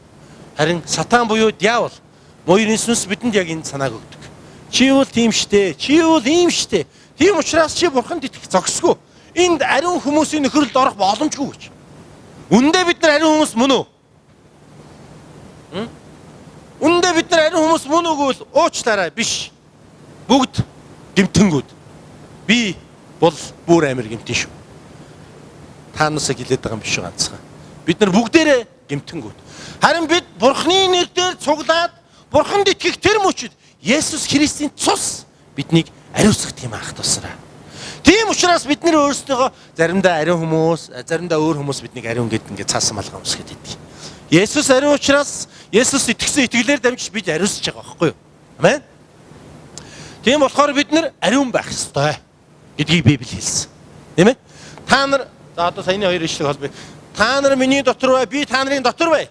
Харин сатан буюу диавол Моёрын сүнс бидэнд яг энэ санааг өгдөг. Чи бол тийм штэ. Чи бол ийм штэ. Тийм учраас чи Бурханд итгэх зогсгүй. Энд ариун хүмүүсийн нөхөрлөлд орох боломжгүй гэж. Үндэ бид нар ариун хүмүүс мөн үү? Үндэ бид нар ариун хүмүүс мөн үгүй бол уучлаарай биш. Бүгд гэмтэнгүүд. Би бол бүр амир гэмтэн шүү. Та нарыг хилээд байгаа юм биш ганцхан. Бид нар бүгдээрээ гэмтэнгүүд. Харин бид Бурхны нэрээр цуглаад Бурханд итгэх тэр мөчид Есүс Христийн цус биднийг ариусгах тийм ах тусраа. Тийм учраас бид нэр өөрсдөө заримдаа ариун хүмүүс, заримдаа өөр хүмүүс биднийг ариун гэдэг ингээд цаасан малгай өмсгöd идэв. Есүс ариун учраас Есүс итгэсэн итгэлээр дамжиж бид ариусж байгаа байхгүй юу? Амен. Тийм болохоор бид нэр ариун байх ёстой гэдгийг Библи хэлсэн. Тийм ээ? Та нар за одоо саяны хоёр ишлэг холбоо. Та нар миний дотор бай, би та нарын дотор бай.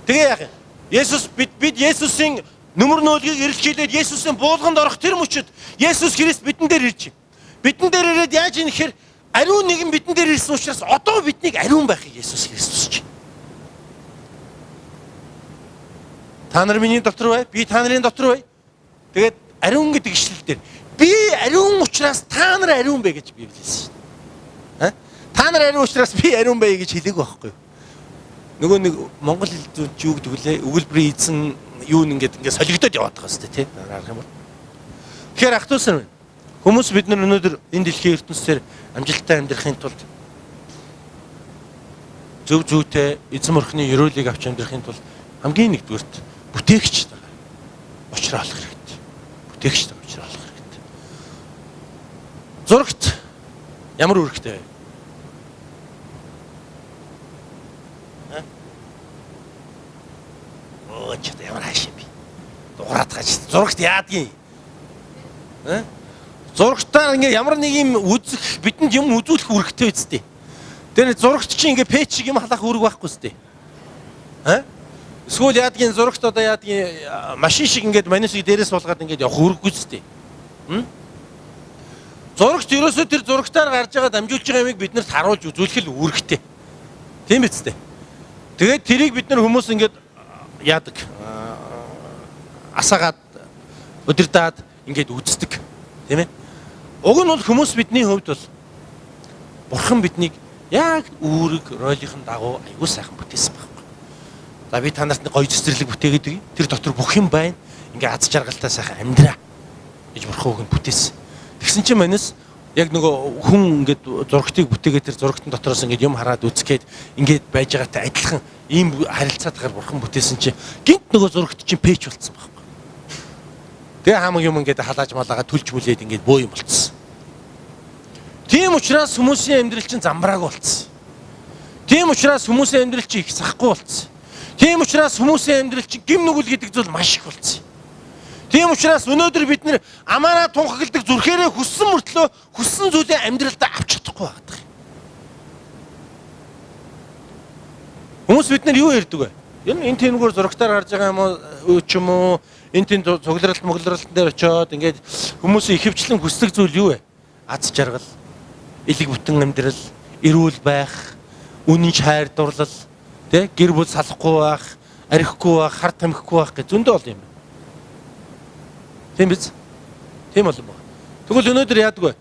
Тэгээ яах юм? Есүс бид Есүсийн нүмер нөөлгийг эрэлхийлээд Есүсийн буулганд орох тэр мөчөд Есүс Христ бидэн дээр ирж байна. Бидэн дээр ирээд яаж ийм гэхээр ариун нэгэн бидэн дээр ирсэн учраас одоо биднийг ариун байхыг Есүс Христос чинь. Та нар миний дотор бай, би та нарын дотор бай. Тэгээд ариун гэдэг ишлэл дээр би ариун учраас та нар ариун бай гэж Библи хэлсэн шүү дээ. Та нар ариун учраас би ариун бай гэж хэлээг байхгүй юу? Нөгөө нэг монгол хэлд юу гэдэг вүлээ? Өгүүлбэрийн эзэн юу ингээд солигдоод яваад байгаа шүү дээ, тий? Харах юм бол. Тэгэхээр ах トゥ усан хүмүүс бид нар өнөөдөр энэ дэлхийн ертөнцийн амжилттай амьдрахын тулд зөв зүйтэй эзэн морхны ёроолыг авч амьдрахын тулд хамгийн нэгдүгээрт бүтээгч учраа олох хэрэгтэй. Бүтээгч учраа олох хэрэгтэй. Зурагт ямар үүрэгтэй вэ? Ч ямар хаашаа би. Дуурайд гаж зурагт яадгийн. Зурагтаа ингээ ямар нэг юм үзэх бидэнд юм үзүүлэх үүрэгтэй үсттэй. Тэр зурагт чинь ингээ пэйж шиг юм халах үүрэг байхгүй үсттэй. Эсвэл яадгийн зурагт одоо яадгийн машин шиг ингээд манисыг дээрээс суулгаад ингээд явах үүрэггүй үсттэй. Зурагт ерөөсөө тэр зурагтаар гарч байгаа дамжуулж байгаа юмыг биднэрт харуулж үзүүлэх л үүрэгтэй. Тийм биз дээ. Тэгээд тэрийг бид нар хүмүүс ингээд яадаг асаагаад өдөрдаад ингээд үздэг тийм ээ. Уг нь бол хүмүүс бидний хувьд бол Бурхан биднийг яг үүрэг ролийнхэн дагуу аюул сайхан бүтээсэн байхгүй. За би та нарт гоё цэцэрлэг бүтээгээд өгье. Тэр дотор бүх юм байна. Ингээ аз жаргалтай сайхан амьдраа гэж Бурхан өгөн бүтээсэн. Тэгсэн чинь манайс яг нөгөө хүн ингээд зурагтыг бүтээгээд тэр зурагтын дотроос ингээд юм хараад үзгээд ингээд байж байгаатай адилхан ийм харилцаатгаар Бурхан бүтээсэн чинь гинт нөгөө зурагт чинь пэйж болцсон байхгүй. Тэгээ хамаг юм ингээд халааж малаагаа түлж мүлээд ингээд бөө юм болцсон. Тийм учраас хүмүүсийн амьдрал чинь замбрааг болцсон. Тийм учраас хүмүүсийн амьдрал чинь их сахгүй болцсон. Тийм учраас хүмүүсийн амьдрал чинь гим нүгэл гэдэг зүйл маш их болцсон. Тийм учраас өнөөдөр бид нэр амаараа тунхагладаг зүрхээрээ хүссэн мөртлөө хүссэн зүйлээ амьдралдаа авч чадахгүй байдаг. Хүмүүс бид нар юу ярьдаг вэ? Ер нь энэ тэнгээр зурагтаар гарч байгаа юм уу ч юм уу? Энэ тэн цугларалт моглоралтын дээр очиод ингээд хүмүүсийн ихэвчлэн хүсдэг зүйл юу вэ? Аз жаргал, элэг бүтэн амьдрал, эрүүл байх, үнэн хайр дурлал, тэ гэр бүл салахгүй байх, арихгүй байх, хар тамхихгүй байх гэж зөндөө бол юм. Тийм биз? Тийм болов уу? Тэгвэл өнөөдөр яадаг вэ?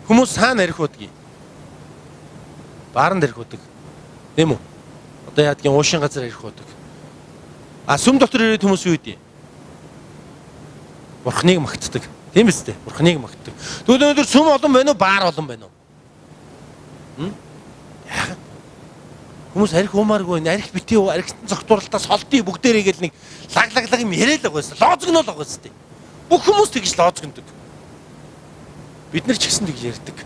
Хүмүүс хаана арих удгийг? Бааранд арих удаг. Тийм үү? Одоо яадгийн уушин газар арих удаг. Сүм дотор ирээд хүмүүс юу гэдэг? Бурхныг магтдаг. Тийм биз дээ? Бурхныг магтдаг. Тэгвэл өнөөдөр сүм олон байна уу? Баар олон байна уу? Яагаад? Хүмүүс арих уумааргүй, арих битээ, арихтан цогтуралтаас холдъё бүгдээрээ гэл нэг лаглаг юм яриад байгаа байсан. Лоозгнол байгаа байсан. Бүх хүмүүс тэгж лоозгондог. Бид нар ч гэсэн тэгж ярьдаг.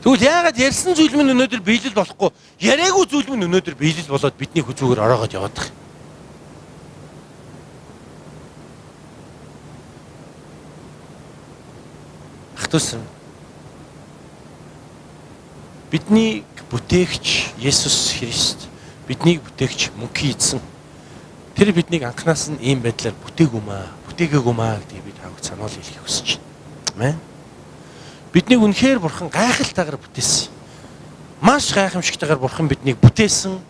Тэгвэл яагаад ярьсан зүйл минь өнөөдөр биелэл болохгүй, яриаггүй зүйл минь өнөөдөр биелэл болоод бидний хүзүүгээр ороогоод яваад байгаа. Ах トゥ усан. Бидний бүтээгч Есүс Христ, бидний бүтээгч мөнхийн эзэн. Тэр биднийг анханаас нь ийм байдлаар бүтээгээгүй маа гэдгийг би тавд санаал хэлхийг хүсэж байна. Амен. Биднийг үнэхээр Бурхан гайхалтайгаар бүтээсэн. Маш гайхамшигтайгаар Бурхан биднийг бүтээсэн.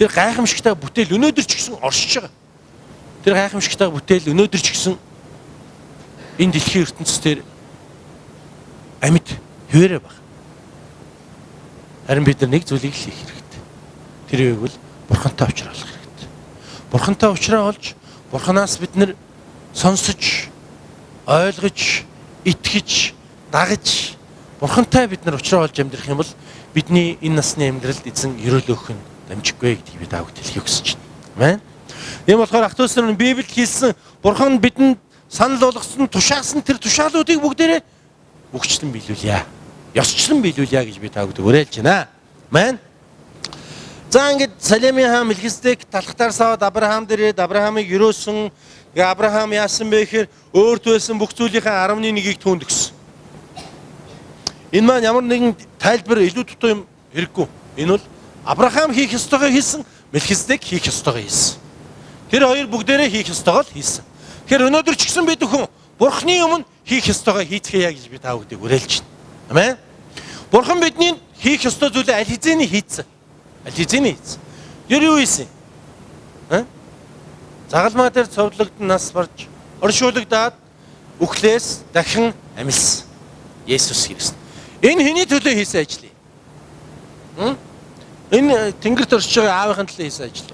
Тэр гайхамшигтай бүтээл өнөөдөр ч гэсэн оршиж байгаа. Тэр гайхамшигтай бүтээл өнөөдөр ч гэсэн энэ дэлхийн ертөнцийн амьд хിവэрэ баг. Харин бид нар нэг зүйлийг хийх хэрэгтэй. Тэр үйл Бурхантай уулзрах хэрэгтэй. Бурхантай уулзраа олж, Бурханаас бид нар сонсож, ойлгож, итгэж, дагаж, Бурхантай бид нар уулзраа олж амьдрах юм бол бидний энэ насны амьдралд эзэн өрөөлөөх нь дамжиггүй гэдгийг би таавд хэлхийг хүсэж байна. Амен. Ийм болохоор ах トゥ усан Библиэд хэлсэн Бурхан бидэнд санал болгосон, тушаасан тэр тушаалуудыг бүгдээрээ өгчлэн биелүүлье. Ёсчлон биелүүлье гэж би таавд уриалж байна. Амен. За ингээд Салемын хаан Мелхиседек талхтаар савд Авраам дээрээ Авраамыг өрөөсөн. Авраам яасан бэ гэхээр өөрт байсан бүх зүйлийнхээ 11-ийг түүнд өгсөн. Энэ маань ямар нэгэн тайлбар илүү дутуу юм хэрэггүй. Энэ бол Авраам хийх ёстойгоо хийсэн, Мелхиседек хийх ёстойгоо хийсэн. Тэр хоёр бүгдээрээ хийх ёстойгоо л хийсэн. Тэгэхээр өнөөдөр ч гэсэн бид хүн Бурхны өмнө хийх ёстойгоо хийцгээе гэж би та бүхэнд уриалж байна. Амен. Бурхан бидний хийх ёстой зүйлээ аль хэзээний хийцэн. Аль хэзээний хийцэн. Тэр юу ийсэн? Загалмаа дээр цовдлогдсон нас барж, оршуулгадаад үхлээс дахин амилсан. Есүс Христ. Энэ хэний төлөө хийсэн ажил юм? Энэ тэнгэрт оршиж байгаа аавынхын төлөө хийсэн ажил.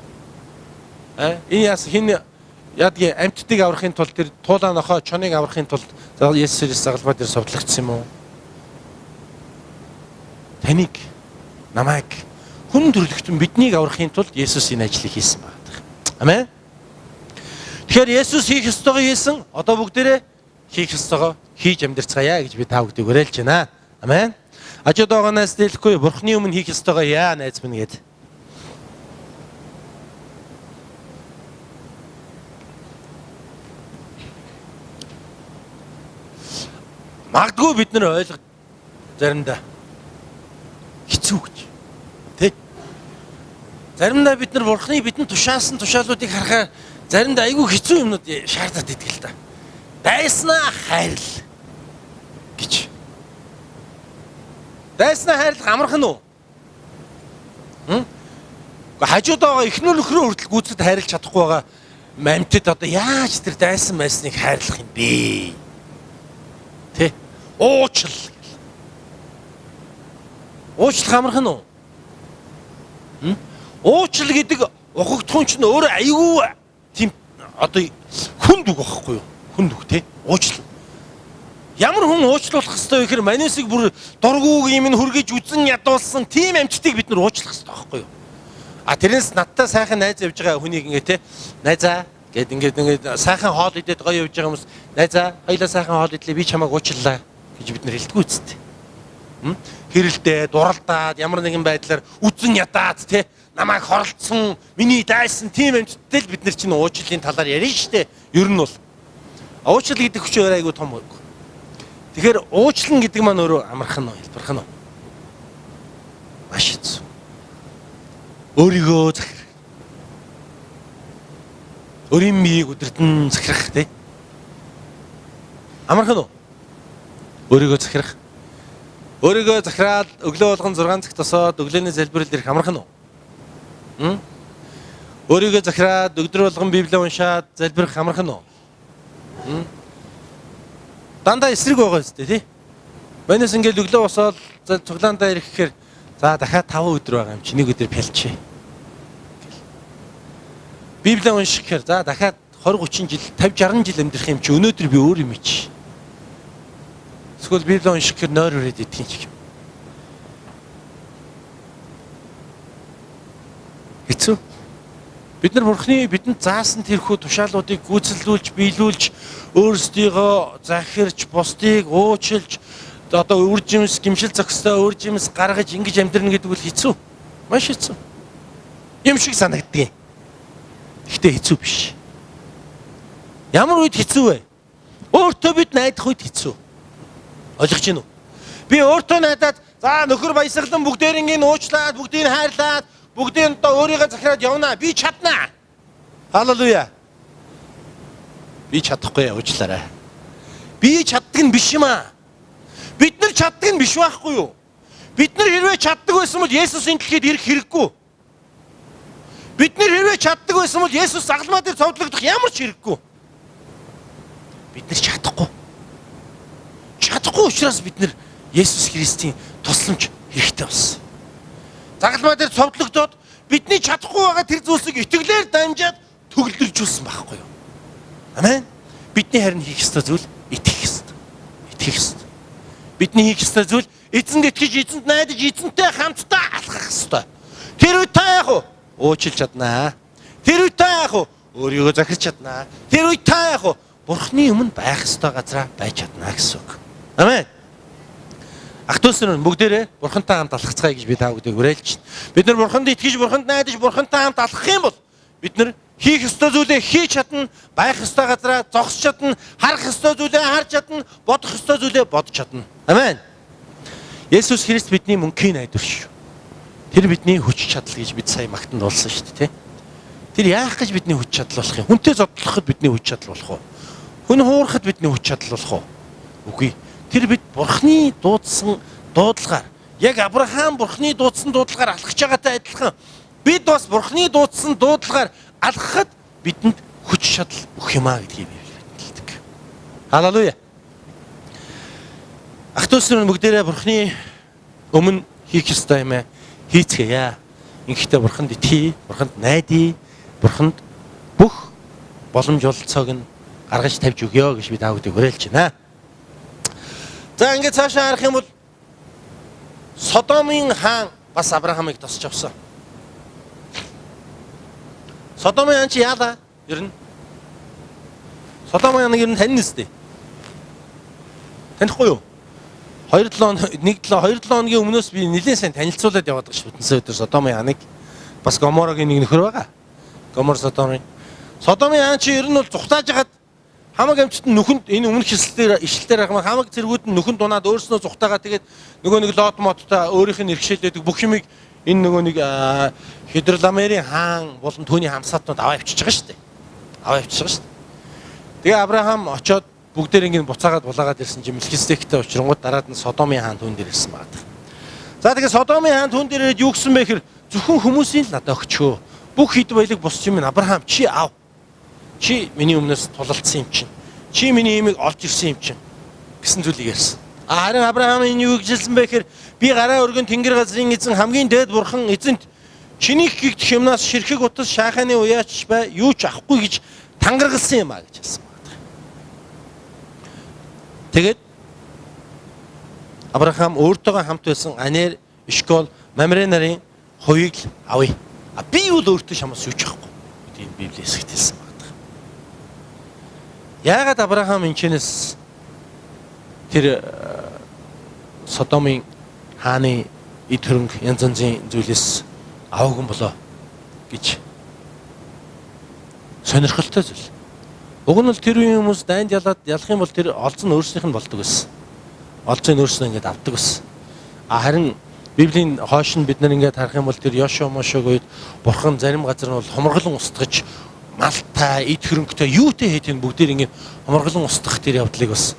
Энэ яс хин ядгийн амьтдыг аврахын тулд тэр туулаа нохоо чоныг аврахын тулд Есүс Христ загалмаа дээр цовдлогдсон юм уу? Таныг намайг хүн төрлөختөн биднийг аврахын тулд Есүс энэ ажлыг хийсэн байна. Амен. Тэгэхээр Есүс хийх ёстойгоо хийсэн, одоо бүгдээрээ хийх ёстойгоо хийж амьдарцгаая гэж би та бүхэнд уриалж байна. Амен. Ажид оогоонаас дэлэхгүй Бурхны өмнө хийх ёстойгоо яа найз минь гээд. Магадгүй бид нар ойлгох заримдаа хэцүү гэж. Тэ? Заримдаа бид нар Бурхны бидэнд тушаасан тушаалуудыг харахаар заримдаа айгүй хэцүү юмнууд шаардаад идэг л да. Дайснаа хайрл гэж. Дайснаа хайрлах амархан уу? Хажууд байгаа эхнэр нөхрөө хүртэл гүйцэд хайрлах чадахгүй байгаа амьтад одоо яаж тэр дайсан майсныг хайрлах юм бэ? Тэ? Уучлал. Уучлах амархан уу? Уучлал гэдэг ухагдхуун чинь өөрөө айгүй тийм одоо хүнд үг байхгүй юу? Хүнд үг те. Уучлал. Ямар хүн уучлуулах ёстой вэ гэхээр манисыг бүр дургууг юм ин хүргэж үзэн ядуулсан тийм амьтдыг бид нар уучлах ёстой байхгүй юу? А тэрнээс надтай сайхан найз явж байгаа хүнийг ингээ те. Найзаа гэд ингээд сайхан хоол идээд гоё явж байгаа хүмүүс найзаа хоёлаа сайхан хоол идлээ би чамайг уучлалаа гэж бид нар хэлдэггүй үсттэй. Хэрэлдээ, дуралдаад ямар нэгэн байдлаар үзэн ядаад те намайг хорлцсон, миний дайсан тийм амьтдтай л бид нар чинь уучлалын талаар ярина штэ. Ер нь бол уучлал гэдэг хүч өөр айгүй том үг. Тэгэхээр уучлал гэдэг маань өөрөө амархан уу, хэлбэрхэн уу? Маш хэцүү. Өөрийгөө захирах. Өөрийн биеийг өдөрдөн захирах те. Амархан уу? Өөрийгөө захирах. Өөрийгөө захираад өглөө болгон 6 цагт тосоод өглөөний залбирал дээрх амархан уу? Өөрийгөө захираад өдөр болгон Библийг уншаад залбирах амархан уу? Дандаа эсрэг байгаа зү тий. Манайс ингээд өглөө босоод цуглаандаа ирэхээр за дахиад 5 өдөр байгаа юм чи нэг өдөр пялчээ. Библийг уншихээр за дахиад 20 30 жил 50 60 жил амьдрах юм чи өнөөдөр би өөр юм чи. Эсвэл Библийг уншихээр нойр өрөөд идэх юм чи. Хэцүү. Бид нар Бурхны бидэнд заасан тэрхүү тушаалуудыг гүйцэлдүүлж, биелүүлж, өөрсдийгөө захирч, бусдыг уучлж, одоо үр жимс, гимшил зохистой үр жимс гаргаж ингэж амьдрна гэдэг бол хэцүү. Маш хэцүү. Юм шиг санагддаг. Гэхдээ хэцүү биш. Ямар үед хэцүү вэ? Өөртөө бид найдах үед хэцүү. Ойлгож байна уу? Би өөртөө найдаад за нөхөр баясгалан бүгдээрийн уучлаад, бүгдийг хайрлаад бүгдийн одоо өөрийгөө захираад явна. Би чаднаа. Халелуя. Би чадахгүй уучлаарай. Би чаддаг нь биш юм аа. Бид нар чаддаг нь биш байхгүй юу? Бид нар хэрвээ чаддаг байсан бол Есүс энэ дэлхийд ирэх хэрэггүй. Бид нар хэрвээ чаддаг байсан бол Есүс загалмаа дээр цовдлогдох ямар ч хэрэггүй. Бид нар чадахгүй. Чадахгүй учраас бид нар Есүс Христийн тусламж хэрэгтэй болсон. Загалмаа дээр цовдлогдоод бидний чадахгүй байгаа тэр зүйлсийг итгэлээр дамжаад төгөлдржүүлсэн байхгүй юу? Амен. Бидний харин хийх ёстой зүйл итгэх ёстой. Итгэх ёстой. Бидний хийх ёстой зүйл эзэнд итгэж, эзэнд найдаж, эзэнтэй хамтдаа алхах ёстой. Тэр үед та яах вэ? Уучлж чаднаа. Тэр үед та яах вэ? Өөрийгөө захирч чаднаа. Тэр үед та яах вэ? Бурхны өмнө байх ёстой газараа байж чаднаа гэсэн үг. Амен. Ах トゥ усын бүгдээрээ бурхантай хамт алхацгаая гэж би та бүхэнд уриалж байна. Бид нар бурханд итгэж, бурханд найдаж, бурхантай хамт алхах юм бол бид нар хийх ёстой зүйлээ хийж чадна, байх ёстой газараа зогсож чадна, харах ёстой зүйлээ харж чадна, бодох ёстой зүйлээ бодож чадна. Амен. Есүс Христ бидний мөнхийн найдвар шүү. Тэр бидний хүч чадал гэж бид сая магтанд олсон шүү дээ, тэ. Тэр яах гэж бидний хүч чадал болох юм? Хүнтэй зодлоход бидний хүч чадал болох уу? Хүн хуурахад бидний хүч чадал болох уу? Үгүй. Тэр бид Бурхны дуудсан дуудлагаар, яг Авраам Бурхны дуудсан дуудлагаар алхаж байгаатай адилхан бид бас Бурхны дуудсан дуудлагаар алхахад бидэнд хүч чадал өгөх юмаа гэдгийг хэлдэг. Халелуя. Ах トゥ усын бүгдээрээ Бурхны өмнө хийх ёстой юм хийцгээе. Ингээдээ Бурханд итгэе, Бурханд найдаа, Бурханд бүх боломж олцоог нь гаргаж тавьж өгье гэж би та бүхэнд уриалж байна. За ингээд цаашаа харах юм бол Содомын хаан бас Авраамыг тосч авсан. Содомын хаан чи яалаа? Ер нь Содомын хааныг ер нь тань нэстэй. Танихгүй юу? 2-7 хоногийн өмнөөс би нэлээд сайн танилцуулаад яваад байгаа шүү. Үтэнсээ өдөр Содомын хааныг бас Гоморогийн нэг нөхөр байгаа. Гомор Содомын хаан чи ер нь бол зүхтааж хагаад хамаг амчт нүхэнд энэ өмнөх ишлэлээр хамаг зэргүүд нь нүхэнд дунаад өөрснөө зүхтаагаа тэгээд нөгөө нэг лот моттой өөрийнх нь иргэшээлээд бүх юмыг энэ нөгөө нэг Хидроламерийн хаан болон түүний хамсаатнууд аваа авчиж байгаа шүү дээ. Аваа авчиж байгаа шүү дээ. Тэгээ Авраам очоод бүгдээр ингэ буцаагаад булаагаад ирсэн чинь Мелхиседектэй учрангууд дараад нь Содомын хаан түүн дээр ирсэн байна. За тэгээ Содомын хаан түүн дээр ирээд юу гэсэн бэ гэхээр зөвхөн хүмүүсийн л надад өгчөө. Бүх хэд баялаг босч юм Авраам чи ав. Чи миний өмнөөс тулалдсан юм чинь. Чи миний имийг олж ирсэн юм чинь гэсэн зүйлийг ярьсан. Харин Авраам энэ юу гэж хэлсэн бэ гэхээр би гараа өргөн тэнгэр газрын эзэн хамгийн дээд бурхан эзэнт чиний гэгдэх юмнаас ширхэг утас шааханы уяач бай юу ч авахгүй гэж тангаргалсан юм а гэж хэлсэн байна. Тэгээд Авраам өөртөөгөө хамт байсан Анер, Эшкол, Мамре нарын хувийг л авъя. Би бол өөртөө шамаас юу ч авахгүй. Тийм Библиэс хэлсэн. Яагаад Авраам энэчнээс тэр Содомын хааны эд хөрөнгө янз янзын зүйлээс аваагүй болоо гэж сонирхолтой зүйл. Уг нь бол тэр үеийн хүмүүс дайнд ялах юм бол тэр олзон өөрснийх нь болдог байсан. Олзон өөрснөө ингэж авдаг байсан. Харин Библийн хойш нь бид нар ингэж харах юм бол тэр Йошуа Мошог үед бурхан зарим газар нь бол хоморголон устгаж малтай, эд хөрөнгөтэй юутэй хийх бүгдээр ингэ хоморголон устгах тэр явдлыг бас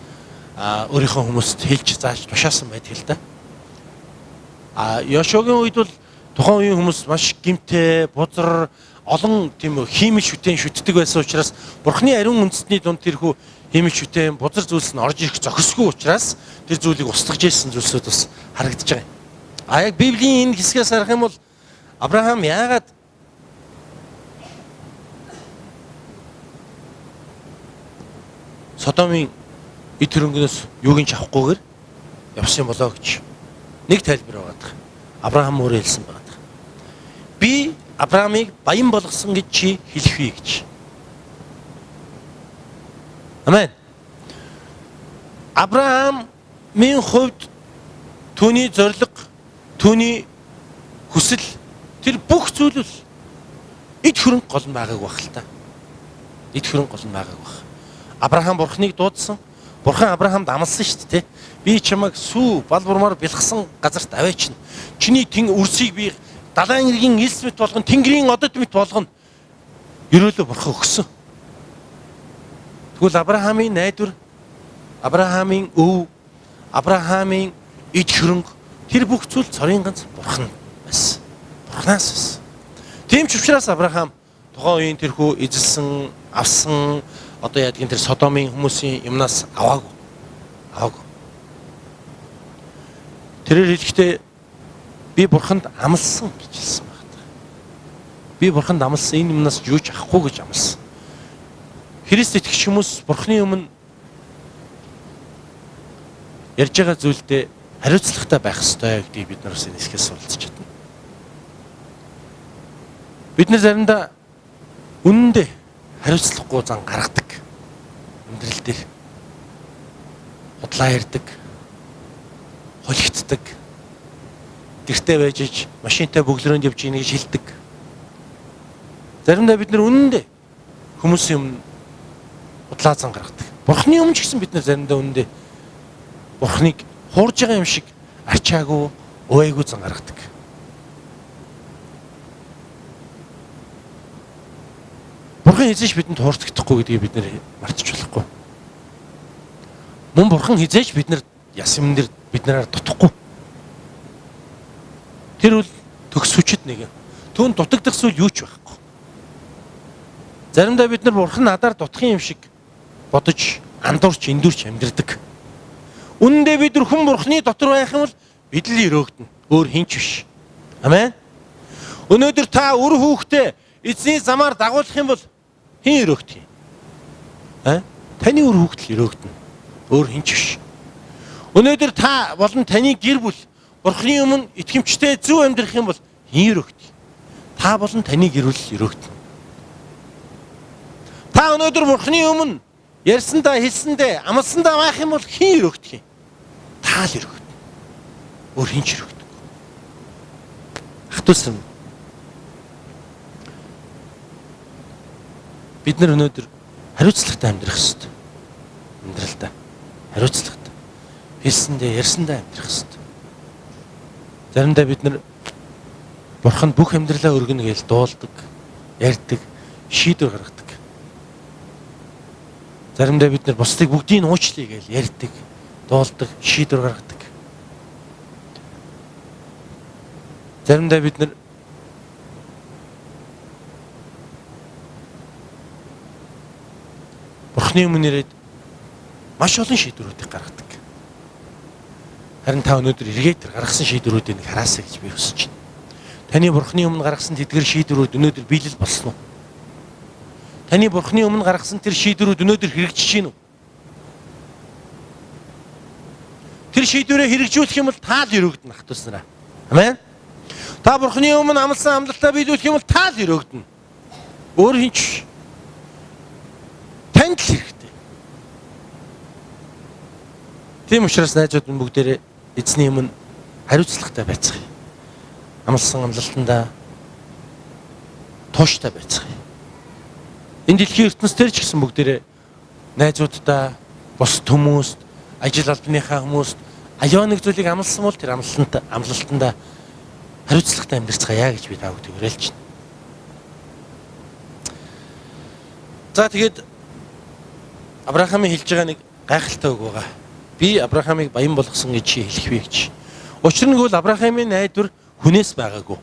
өөрийнхөө хүмүүст хэлж зааж тушаасан байдаг л да. Йошуагийн үед бол тухайн үеийн хүмүүс маш гимтэй, бузар, олон тийм химик шүтэн шүтдэг байсан учраас Бурхны ариун үндэстний дунд тэрхүү химик шүтэн, бузар зүйлс нь орж ирэх зохисгүй учраас тэр зүйлийг устгаж ирсэн зүйлсүүд бас харагдаж байгаа. Яг Библийн энэ хэсгээс харах юм бол Авраам яагаад Содомын эд хөрөнгнөөс юуг нь авахгүйгээр явсан болоо гэж нэг тайлбар байгаа. Авраам өөрөө хэлсэн байна. Би Авраамыг баян болгосон гэж чи хэлэхвээ гэж. Амен. Авраамын хувьд түүний зориг, түүний хүсэл тэр бүх зүйл эд хөрөнгө гол нь байгааг баг л та. Эд хөрөнгө гол нь байгааг баг. Авраам Бурхныг дуудсан. Бурхан Авраамд амласан шүү дээ. Би чамайг сүү бал бурмаар бэлгсэн газарт аваач. Чиний үрсийг би далайн иргэн элс мэт болгон тэнгэрийн одод мэт болгоно. Ерөөлөө бурхан өгсөн. Тэгвэл Авраамын найдвар, Авраамын өв, Авраамын эд хөрөнгө тэр бүх зүйл цорын ганц бурхан байсан. Бурханаас байсан. Тийм ч учраас Авраам тухайн үеийн тэрхүү эзэлсэн, авсан одоо ядгийн тэр Содомын хүмүүсийн юмнаас аваагүй. Тэрээр хэлэхдээ би бурханд амласан гэж хэлсэн байна. Би бурханд амласан энэ юмнаас юу ч авахгүй гэж амласан. Христ итгэгч хүмүүс бурхны өмнө ярьж байгаа зүйлдээ хариуцлагатай байх ёстой гэдгийг бид нараас энэ хэсгээс суралцж чадна. Бид нар заримдаа үнэндээ хариуцлагагүй зан гаргадаг. Өндөрлөл дээр худлаа ярьдаг. холигддаг. Гэртээ байж иж машинтай бөглөрөнд явж ийн гэж хэлдэг. Заримдаа бид нар үнэндээ хүмүүсийн өмнө удлаа зан гаргадаг. Бурхны өмнө ч гэсэн бид нар заримдаа үнэндээ Бурхныг хуурж байгаа юм шиг арчаагүй, уйггүй зан гаргадаг. Бурхан хизээч бидэнд хуурдагдахгүй гэдгийг бид нар мартаж болохгүй. Мөн Бурхан хизээч бид нар яс юм дээр бид нараар дутахгүй. Тэр бол төгс хүчит нэг. Түүн дутагдах зүйл юу ч байхгүй. Заримдаа бид нар Бурхан надаар дутах юм шиг бодож, андуурч, эндүрч амьдрдаг. Үнэндээ бид нар хүн Бурханы дотор байх юм бол бид л өрөөгдөн. Өөр хинч биш. Амен. Өнөөдөр та үр хүүхдээ эзний замаар дагуулах юм бол хэн өрөөгдөх юм? Таны үр хүүхдэл өрөөгдөн. Өөр хинч биш. Өнөөдөр та болон таны гэр бүл Бурханы өмнө итгэмжтэй зөв амьдрах юм бол хэн өрөөгдөх? Та болон таны гэр бүл өрөөгдөн. Та өнөөдөр Бурханы өмнө ярьсандаа хэлсэндээ амлсандаа байх юм бол хэн өрөөгдөх юм? Та л өрөөгдөн. Өөр хинч өрөөгдөх. Хатуусан. Бид нар өнөөдөр хариуцлагатай амьдрах ёстой. Амьдралдаа хариуцлагатай. Хэлсэндээ ярьсандаа амьдрах ёстой. Заримдаа бид нар Бурханд бүх амьдралаа өргөнө гэж дуулдаг, ярьдаг, шийдвэр гаргадаг. Заримдаа бид нар бусдыг бүгдийг нь уучлая гэж ярьдаг, дуулдаг, шийдвэр гаргадаг. Заримдаа бид нар Бурхны өмнө ирээд маш олон шийдвэрүүдийг гаргадаг. Харин та өнөөдөр эргээд гаргасан шийдвэрүүдийг хараасаа гэж би хүсэж байна. Таны Бурхны өмнө гаргасан тэдгэр шийдвэрүүд өнөөдөр биелэл болсон уу? Таны Бурхны өмнө гаргасан тэр шийдвэрүүд өнөөдөр хэрэгжиж байна уу? Тэр шийдвэрээ хэрэгжүүлэх юм бол та л өрөөгдөн ах トゥ уснараа. Амен. Та Бурхны өмнө амласан амлалтаа биелүүлэх юм бол та л өрөөгдөн. Өөр хинч танд л хэрэгтэй. Тийм учраас найзууд минь бүгдээрээ эзний өмнө хариуцлагатай байцгаая. Амлсан амлалтандаа тууштай байцгаая. Энэ дэлхийн ертөнцийн ч гэсэн бүгдээрээ найзуудаа, бус хүмүүст, ажил албаныхаа хүмүүст аюу нэг зүйлийг амлсан бол тэр амлалтандаа хариуцлагатай амьдрцгаая гэж би та бүхэнд уриалж байна. За тэгээд Авраамын хэлж байгаа нэг гайхалтай үг байгаа. Би Авраамыг баян болгосон гэж чи хэлэх вэ гэж. Учир нь бол Авраамын найдвар хүнээс байгаагүй.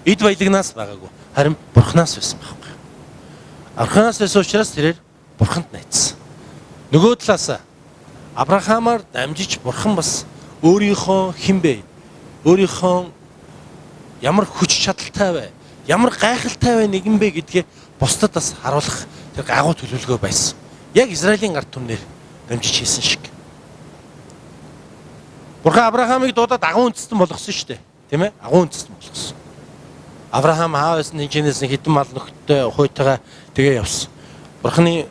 Эд баялагнаас байгаагүй. Харин Бурханаас байсан байхгүй. Бурханаас байсан учраас тэрээр Бурханд найдсан. Нөгөө талаасаа Авраамаар дамжиж Бурхан бас өөрийнхөө хинбэ? Өөрийнхөө ямар хүч чадалтай вэ? Ямар гайхалтай вэ нэгэн бэ гэдгээ бусдад бас харуулах тэр агуу төлөвлөгөө байсан. Яг Израилийн ард түмнэр дамжиж хийсэн шиг. Бурхан Авраамыг дуудаад агуу үндэстэн болгосон шүү дээ. Тийм ээ? Агуу үндэстэн болгосон. Авраам ааваас нь хинээс хэдэн мал нөхдөд хуйтайгаа тэгээ явсан. Бурханы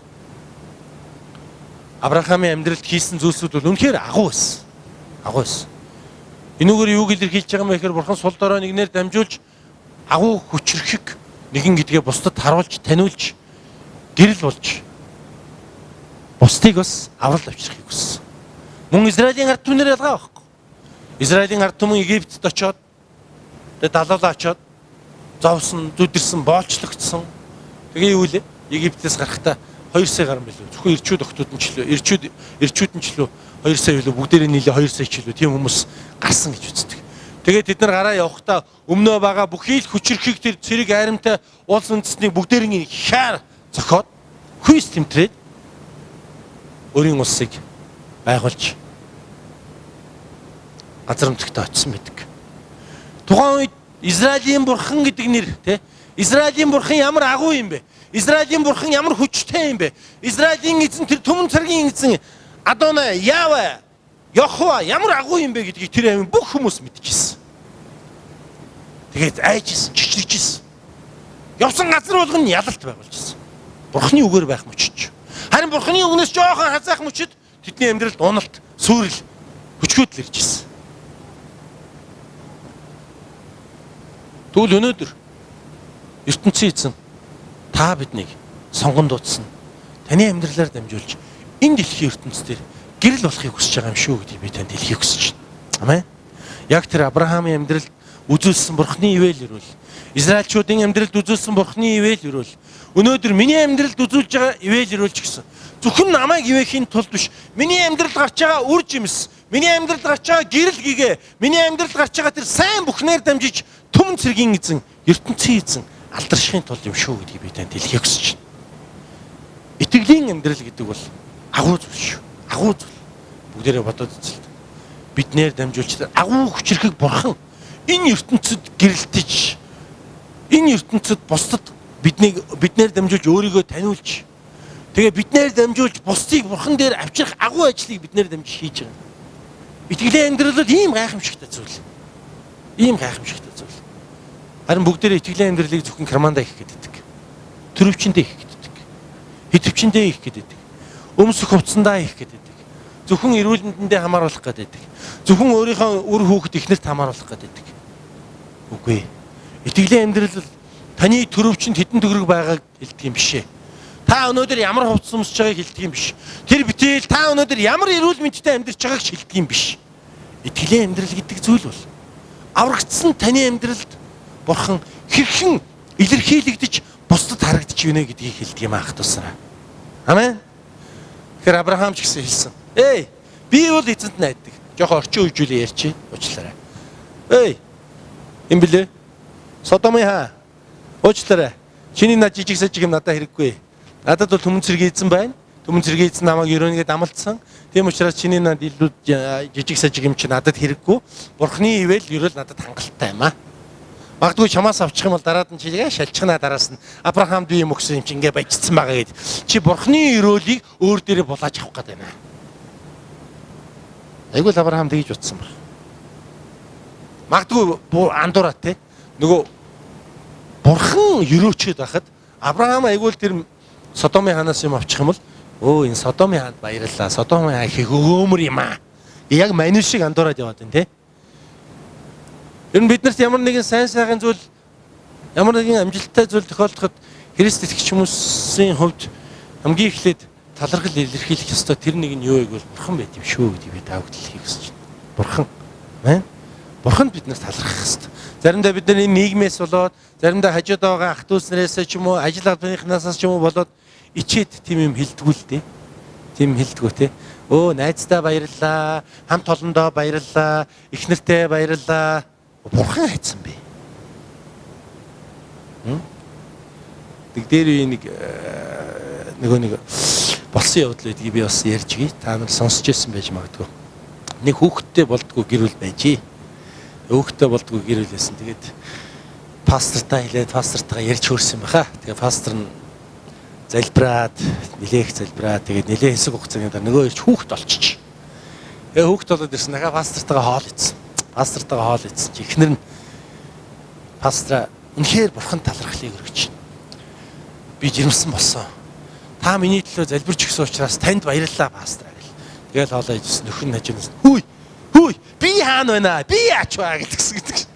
Авраамын амьдралд хийсэн зүйлсүүд бол үнэхээр агуу байсан. Агуу байсан. Энүүгээр юу илэрхийлж байгаа юм бэ гэхээр Бурхан сул дорой нэгнээр дамжуулж агуу хүчрхэг нэгэн гэдгээ бусдад харуулж, таниулж, гэрэл болж бусдыг бас аврал авчрахыг хүссэн. Мөн Израилийн ард түмнэр ялгаа байхгүй. Израилийн ард түмэн Египтэд очоод тэгээ далуулаа очоод зовсон, зүдэрсэн, боолчлогдсон. Тэгээ юу вэ? Египтээс гарахдаа 2 сая гаруй билүү. Зөвхөн ирчүүд охтууд нь ч лөө, ирчүүд нь ч лөө 2 сая билүү. Бүгдээрээ нийлээ 2 сая ч лөө. Тийм хүмүүс гарсан гэж үздэг. Тэгээд тэд нар гараа явахдаа өмнөө байгаа бүхий л хүчрхийг тэр цэрэг айрамтай улс үндэстнийг бүгдээрээ хяар зохиод хүйс тэмтрээд өөрийн улсыг байгуулж газар нутагт очсон байдаг. Тухайн үед Израилийн бурхан гэдэг нэр тий Израилийн бурхан ямар агуу юм бэ? Израилийн бурхан ямар хүчтэй юм бэ? Израилийн эзэн тэр түмэн царгийн эзэн Адонай, Яве, Йохова ямар агуу юм бэ гэдгийг тэр амин бүх хүмүүс мэдчихсэн. Тэгээд айжсэн, чичрэгжсэн. Явсан газар болгоно ялалт байгуулжсэн. Бурханы үгээр байх мөчч. Харин бурханы үгнээс жоохон хазаах мөчөд тэдний амьдралд уналт, сүрэл, хүчгүйдэл иржсэн. Тэгвэл өнөөдөр ертөнцийн эзэн та биднийг сонгон дуудсан. Таны амьдралаар дамжуулж энэ дэлхийн ертөнцийн гэрэл болохыг хүсэж байгаа юм шүү гэдгийг би танд хэлхийг хүсэж байна. Амен. Яг тэр Авраамын амьдралд үзүүлсэн Бурхны ивэл өрөөл, Израильчуудын амьдралд үзүүлсэн Бурхны ивэл өрөөл, өнөөдөр миний амьдралд үзүүлж байгаа ивэл өрөөлч гэсэн. Зөвхөн намайг ивэхийн тулд биш, миний амьдралд гарч байгаа үр жимс, миний амьдралд гарч байгаа гэрэл гэгээ, миний амьдралд гарч байгаа тэр сайн бүхнээр дамжиж түмэн цэргийн эзэн, ертөнцийн эзэн алдаршихын тулд юм шүү гэдгийг би танд хэлхийг хүсэж байна. Итгэлийн амьдрал гэдэг бол агуу зүйл шүү. Агуу зүйл. Бүгдээрээ бодоод үзэл. Биднээр дамжуулж агуу хүчрхэг бурхан энэ ертөнцид гэрэлтэж, энэ ертөнцид бусдад биднээр дамжуулж өөрийгөө таниулж, тэгээ биднээр дамжуулж бусдыг бурхан дээр авчрах агуу ажлыг биднээр дамжиж хийж байгаа. Итгэлийн амьдрал бол ийм гайхамшигтай зүйл. Ийм гайхамшигтай зүйл. Харин бүгдээрээ итгэлийн амьдралыг зөвхөн кармандаа хийх гэдэг. Төрөвчөндөө хийх гэдэг. Хитвчэндээ хийх гэдэг. Өмсөх хувцсандаа хийх гэдэг. Зөвхөн эрүүл мэндэндээ хамааруулах гэдэг. Зөвхөн өөрийнхөө үр хүүхэд эхнэрт хамааруулах гэдэг. Үгүй. Итгэлийн амьдрал таны төрөвчөнд хэдэн төгрөг байгааг хэлдэг юм биш ээ. Та өнөөдөр ямар хувцас өмсөж байгааг хэлдэг юм биш. Тэр битэл та өнөөдөр ямар эрүүл мэндтэй амьдарч байгааг шилдэг юм биш. Итгэлийн амьдрал гэдэг зүйл бол аврагдсан таны амьдралд Бурхан хэрхэн илэрхийлэгдэж бусдад харагдаж байна гэдгийг хэлдэг юм аах тусараа. Амен. Тэгэхээр Авраам ч гэсэн хэлсэн. Би бол эзэнт найддаг. Жохо орчин үеижүүлээ ярьчих уучлаарай. Юм блэ? Содомын хаа. Уучлаарай. Чиний над жижиг сажиг юм надад хэрэггүй. Надад бол түмэн цэргийн эзэн байна. Түмэн цэргийн эзэн намайг ерөнийгээд амлцсан. Тийм учраас чиний над илүү жижиг сажиг юм чи надад хэрэггүй. Бурхны ивэл ерөөл надад хангалттай юм аа. Магадгүй чамаас авчих юм бол дараад нь чигээ шалчихна, дараас нь Авраамд би юм өгсөн юм чи ингээ баяжцсан байгаа гэд. Чи Бурхны өрөөлийг өөр дээрээ булааж авах гээд байна. Айгуул Авраам тэгж утсан баг. Магадгүй андуураа те. Нөгөө Бурхан өрөөчөөд байхад Авраам айгуул тэр Содомын ханаас юм авчих юм бол энэ Содомын хаанд баярлалаа. Содомын хаа их өгөөмөр юм аа. Яг манив шиг андуураад яваад байна те. Ер нь биднэрт ямар нэгэн сайн сайхан зүйл, ямар нэгэн амжилттай зүйл тохиолдоход Христ итгэгч хүмүүсийн хувьд хамгийн эхлээд талархал илэрхийлэх ёстой тэр нэг нь юу вэ гэвэл Бурхан байт юм шүү гэдгийг би таавд хэлхийг хүсэж байна. Бурхан. Амен. Бурханд биднээс талархах ёстой. Заримдаа бид нар энэ нийгмээс болоод, заримдаа хажууд байгаа ах дүүс нараас ч юм уу, ажил албаныхнаас ч юм уу болоод ичээд тийм юм хэлдэггүй л дээ. Тийм хэлдэггүй те. Найздаа баярлалаа, хамт олондоо баярлалаа, эхнэртэй баярлалаа. Бурхан хайцсан бэ. Дээр нэг болсон явдал байдгийг би бас ярьж гээ. Та нар сонсч ирсэн байж магадгүй. Нэг хүүхэдтэй болдгоо гэрүүл байжээ. Хүүхэдтэй болдгоо гэрүүлсэн. Тэгээд пастортаа хэлээд пастортаа ярьж хөрсөн баха. Тэгээд пастор нь залбираад, нилээх залбираад тэгээд нилээ хэсэг хугацааны дараа нөгөө ирж хүүхэд олчих. Тэгээд хүүхэд болоод ирсэн. Дахиад пастортойгоо хоол идсэн. Пастортойгоо хоол идсэн чи эхнэр нь пастора үнэхээр Бурхан талархлыг өргөж байна. Би жирэмсэн болсон. Та миний төлөө залбирч өгсөн учраас танд баярлалаа пастор гэл. Тэгэл хоолоо идсэн нөхөр нь хажуунаас хүй би хаана байна? Би яач вэ гэдэг.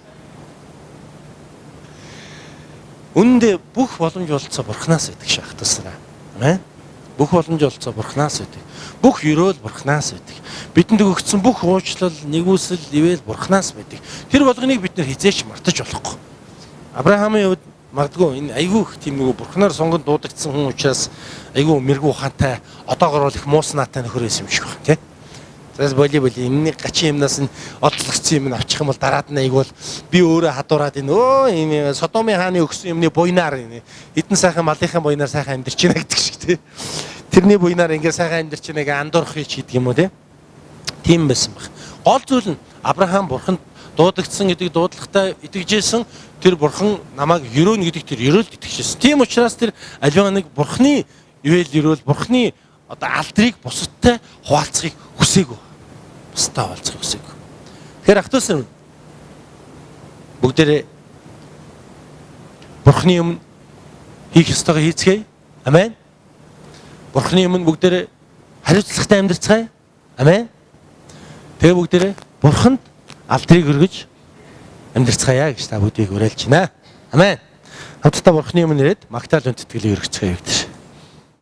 Үндэ бүх боломж олцоо Бурханаас байдаг шахтасараа. Амен. Бүх боломж олцоо Бурханаас байдаг. Бүх ёроол Бурханаас байдаг. Бидэнд өгөгдсөн бүх уучлал, нэгүсэл, ивэл Бурханаас байдаг. Тэр болгоныг бид нэр хизээч мартаж болохгүй. Авраамын хувьд магадгүй энэ айгүй их тийм нөгөө Бурханаар сонгонд дуудагдсан хүн учраас айгүй мэрэгүү ухаантай одоогор бол их мууснаатай нөхөр байсан юм шиг байна тий. Тэгээс боли энэ гачийн юмнаас нь одлогцсон юм авчих юм бол дараад нь айгүй бол би өөрөө хадуураад энэ Содомын хааны өгсөн юмны буйнаар эдэн сайхан малынхаа буйнаар сайхан амьдарч байна гэдэг шиг тий. Тэрний буйнаар ингээ сайхан амьдарч байгааг андуурах хийдэг юм уу тий. Тийм байсан баг. Гол зүйл нь Авраам Бурханд дуудагдсан гэдэг дуудлагатай итгэжсэн тэр Бурхан намайг ерөөнө гэдэг тэр ерөөлд итгэжсэн. Тийм учраас тэр аливаа нэг Бурханы ерөөл Бурханы алдрыг бусадтай хуваалцахыг хүсээгүй. Бусдаа хуваалцахыг хүсээгүй. Тэгэхээр ахтуусаа бүгдээрээ Бурханы өмнө хийх ёстойгоо хийцгээе. Амен. Бурханы өмнө бүгдээрээ хариуцлагатай амьдрцгаая. Амен. Тэгээ бүгдээрээ Бурханд алдрыг өргөж амьдрцгаая гэж та бүдгийг уриалж байна. Амен. Хамтдаа Бурхны өмнө ирээд магтаал үндэтгэлийн өргөцгөөе.